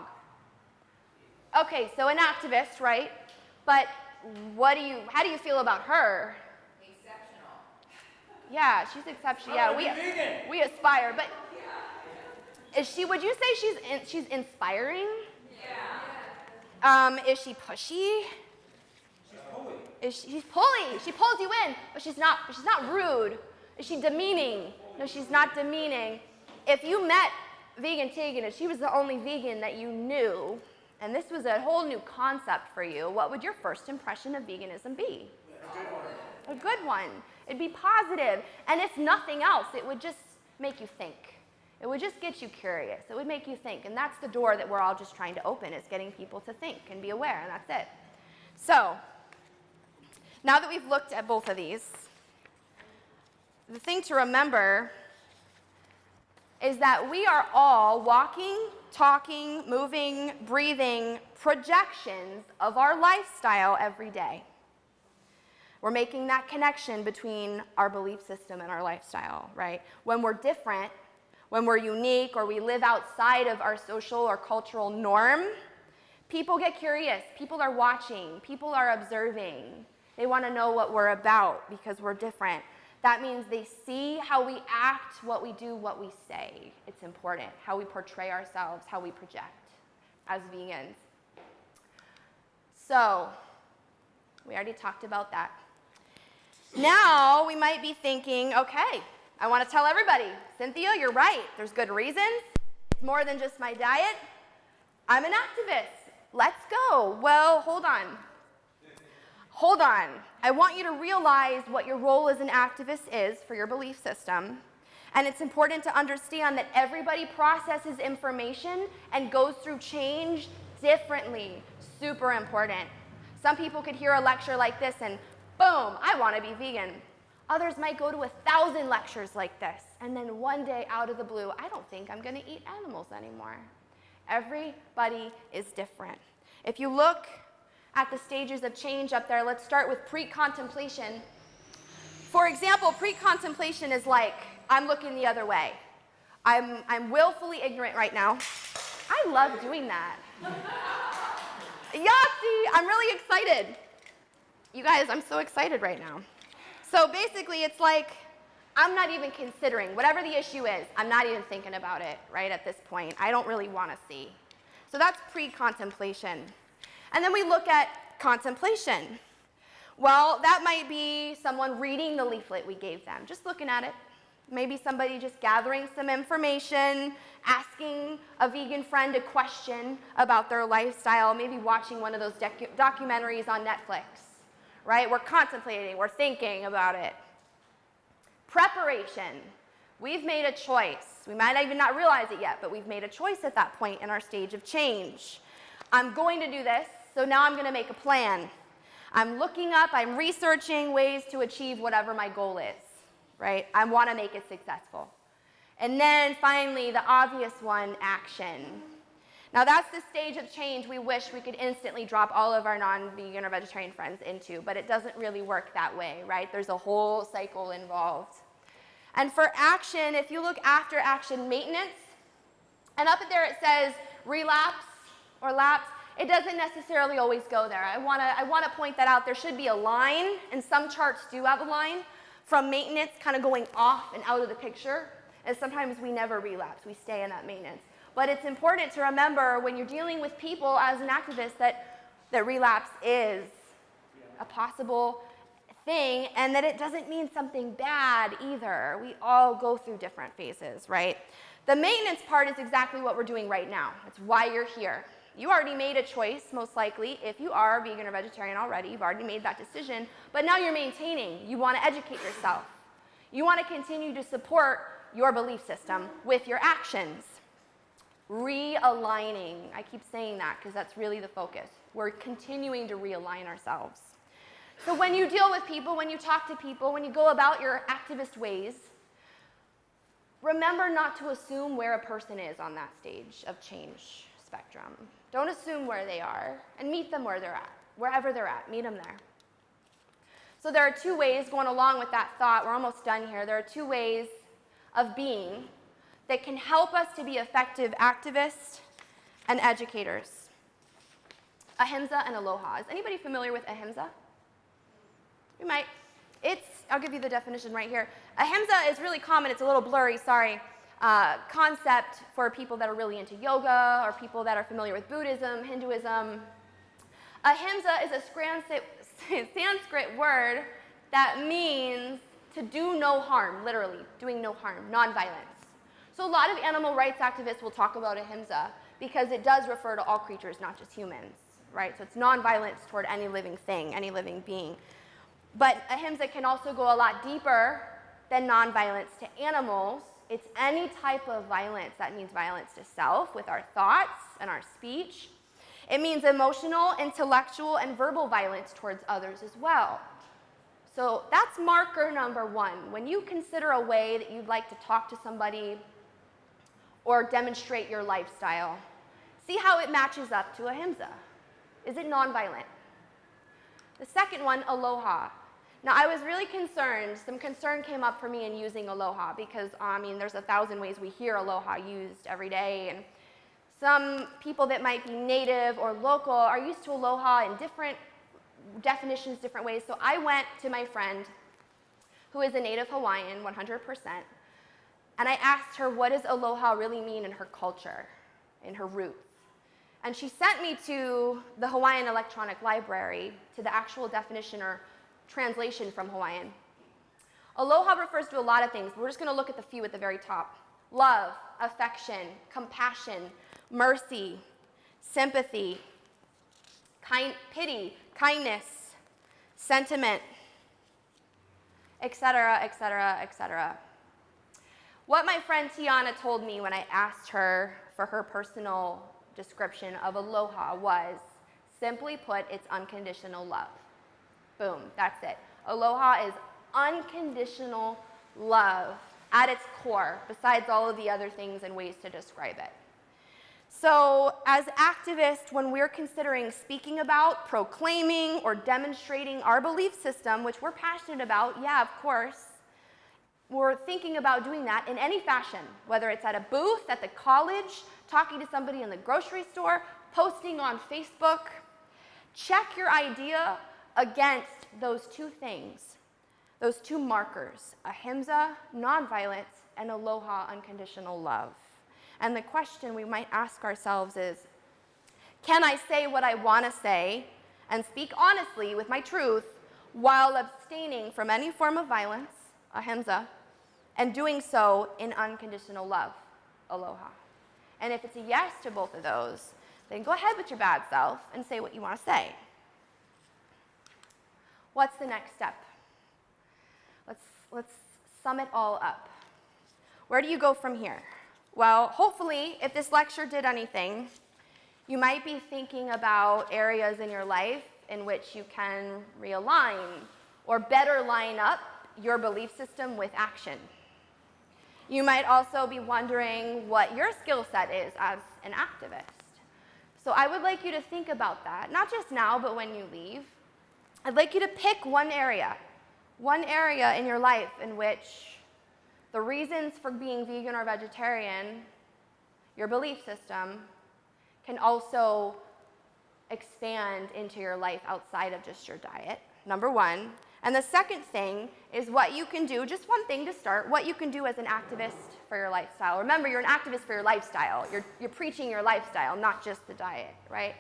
Okay, so an activist, right? But how do you feel about her?
Exceptional.
Yeah, she's exceptional. Yeah, we aspire, but would you say she's inspiring? Yeah. Is she pushy? She's pulley. She pulls you in, but she's not rude. Is she demeaning? No, she's not demeaning. If you met Vegan Tegan and she was the only vegan that you knew, and this was a whole new concept for you, what would your first impression of veganism be? A good one. It'd be positive. And if nothing else, it would just make you think. It would just get you curious. It would make you think. And that's the door that we're all just trying to open, is getting people to think and be aware, and that's it. So, now that we've looked at both of these, the thing to remember is that we are all walking, talking, moving, breathing projections of our lifestyle every day. We're making that connection between our belief system and our lifestyle, right? When we're different, when we're unique or we live outside of our social or cultural norm, people get curious. People are watching. People are observing. They want to know what we're about because we're different. That means they see how we act, what we do, what we say. It's important. How we portray ourselves, how we project as vegans. So, we already talked about that. Now, we might be thinking, okay, I want to tell everybody, Cynthia, you're right. There's good reasons. It's more than just my diet. I'm an activist. Let's go. Well, hold on. Hold on. I want you to realize what your role as an activist is for your belief system. And it's important to understand that everybody processes information and goes through change differently. Super important. Some people could hear a lecture like this and boom, I want to be vegan. Others might go to 1,000 lectures like this, and then one day out of the blue, I don't think I'm going to eat animals anymore. Everybody is different. If you look at the stages of change up there, let's start with pre-contemplation. For example, pre-contemplation is like, I'm looking the other way. I'm willfully ignorant right now. I love doing that. Yahtzee! I'm really excited. You guys, I'm so excited right now. So basically, it's like, I'm not even considering, whatever the issue is, I'm not even thinking about it, right, at this point. I don't really want to see. So that's pre-contemplation. And then we look at contemplation. Well, that might be someone reading the leaflet we gave them, just looking at it. Maybe somebody just gathering some information, asking a vegan friend a question about their lifestyle, maybe watching one of those documentaries on Netflix, right? We're contemplating, we're thinking about it. Preparation. We've made a choice. We might even not realize it yet, but we've made a choice at that point in our stage of change. I'm going to do this, so now I'm going to make a plan. I'm looking up, I'm researching ways to achieve whatever my goal is, right? I want to make it successful. And then finally, the obvious one, action. Now that's the stage of change we wish we could instantly drop all of our non-vegan or vegetarian friends into, but it doesn't really work that way, right? There's a whole cycle involved. And for action, if you look after action, maintenance, and up there it says relapse or lapse, it doesn't necessarily always go there. I want to point that out. There should be a line, and some charts do have a line, from maintenance kind of going off and out of the picture, and sometimes we never relapse. We stay in that maintenance. But it's important to remember when you're dealing with people as an activist that relapse is a possible thing, and that it doesn't mean something bad either. We all go through different phases, right? The maintenance part is exactly what we're doing right now. It's why you're here. You already made a choice, most likely. If you are vegan or vegetarian already, you've already made that decision. But now you're maintaining. You want to educate yourself. You want to continue to support your belief system with your actions. Realigning. I keep saying that because that's really the focus. We're continuing to realign ourselves. So when you deal with people, when you talk to people, when you go about your activist ways, remember not to assume where a person is on that stage of change spectrum. Don't assume where they are, and meet them where they're at. Wherever they're at, meet them there. So there are two ways, going along with that thought, we're almost done here, there are two ways of being that can help us to be effective activists and educators. Ahimsa and Aloha. Is anybody familiar with Ahimsa? You might. I'll give you the definition right here. Ahimsa is really common, it's a little blurry, sorry. Concept for people that are really into yoga or people that are familiar with Buddhism, Hinduism. Ahimsa is a Sanskrit word that means to do no harm, literally, doing no harm, nonviolence. So a lot of animal rights activists will talk about Ahimsa because it does refer to all creatures, not just humans, right? So it's nonviolence toward any living thing, any living being. But Ahimsa can also go a lot deeper than nonviolence to animals. It's any type of violence that means violence to self with our thoughts and our speech. It means emotional, intellectual, and verbal violence towards others as well. So that's marker number one. When you consider a way that you'd like to talk to somebody or demonstrate your lifestyle, see how it matches up to Ahimsa. Is it nonviolent? The second one, Aloha. Now, I was really concerned. Some concern came up for me in using Aloha because, there's 1,000 ways we hear Aloha used every day, and some people that might be native or local are used to Aloha in different definitions, different ways. So I went to my friend who is a native Hawaiian, 100%, and I asked her, what does Aloha really mean in her culture, in her roots? And she sent me to the Hawaiian Electronic Library, to the actual definition or translation from Hawaiian. Aloha refers to a lot of things. We're just going to look at the few at the very top. Love, affection, compassion, mercy, sympathy, pity, kindness, sentiment, etc., etc., etc. What my friend Tiana told me when I asked her for her personal description of Aloha was, simply put, it's unconditional love. Boom, that's it. Aloha is unconditional love at its core, besides all of the other things and ways to describe it. So as activists, when we're considering speaking about, proclaiming, or demonstrating our belief system, which we're passionate about, yeah, of course, we're thinking about doing that in any fashion, whether it's at a booth, at the college, talking to somebody in the grocery store, posting on Facebook. Check your idea against those two things, those two markers, ahimsa, nonviolence, and aloha, unconditional love. And the question we might ask ourselves is, can I say what I want to say and speak honestly with my truth while abstaining from any form of violence, ahimsa, and doing so in unconditional love, aloha? And if it's a yes to both of those, then go ahead with your bad self and say what you want to say. What's the next step? Let's sum it all up. Where do you go from here? Well, hopefully, if this lecture did anything, you might be thinking about areas in your life in which you can realign or better line up your belief system with action. You might also be wondering what your skill set is as an activist. So I would like you to think about that, not just now, but when you leave. I'd like you to pick one area in your life in which the reasons for being vegan or vegetarian, your belief system, can also expand into your life outside of just your diet, number one. And the second thing is what you can do, just one thing to start, what you can do as an activist for your lifestyle. Remember, you're an activist for your lifestyle. You're preaching your lifestyle, not just the diet, right?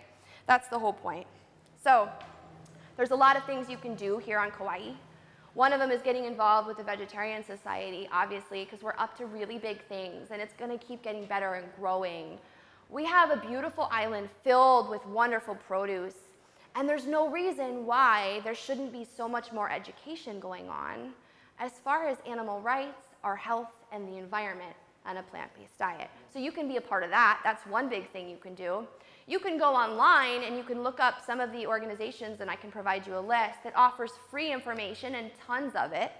That's the whole point. So there's a lot of things you can do here on Kauai. One of them is getting involved with the Vegetarian Society, obviously, because we're up to really big things, and it's going to keep getting better and growing. We have a beautiful island filled with wonderful produce, and there's no reason why there shouldn't be so much more education going on as far as animal rights, our health, and the environment, and a plant-based diet. So you can be a part of that. That's one big thing you can do. You can go online and you can look up some of the organizations, and I can provide you a list that offers free information, and tons of it,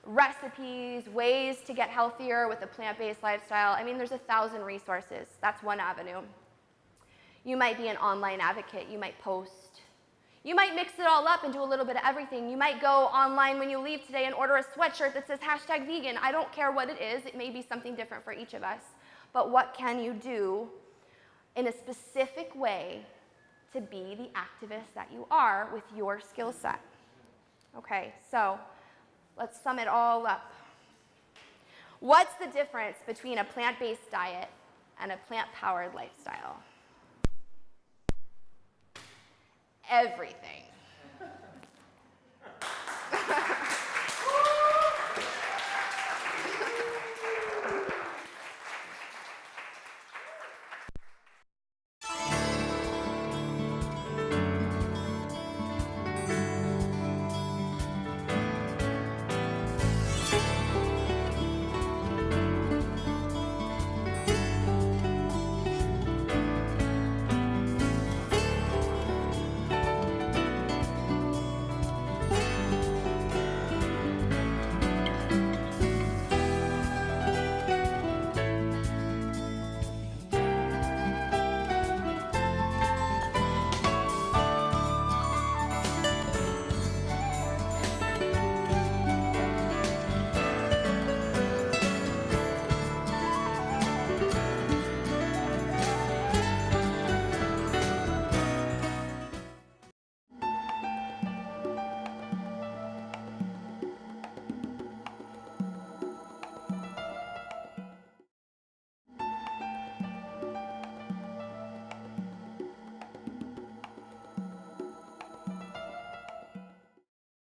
recipes, ways to get healthier with a plant-based lifestyle. I mean, there's 1,000 resources. That's one avenue. You might be an online advocate. You might post. You might mix it all up and do a little bit of everything. You might go online when you leave today and order a sweatshirt that says #vegan. I don't care what it is. It may be something different for each of us. But what can you do in a specific way to be the activist that you are with your skill set? Okay, so let's sum it all up. What's the difference between a plant-based diet and a plant-powered lifestyle? Everything.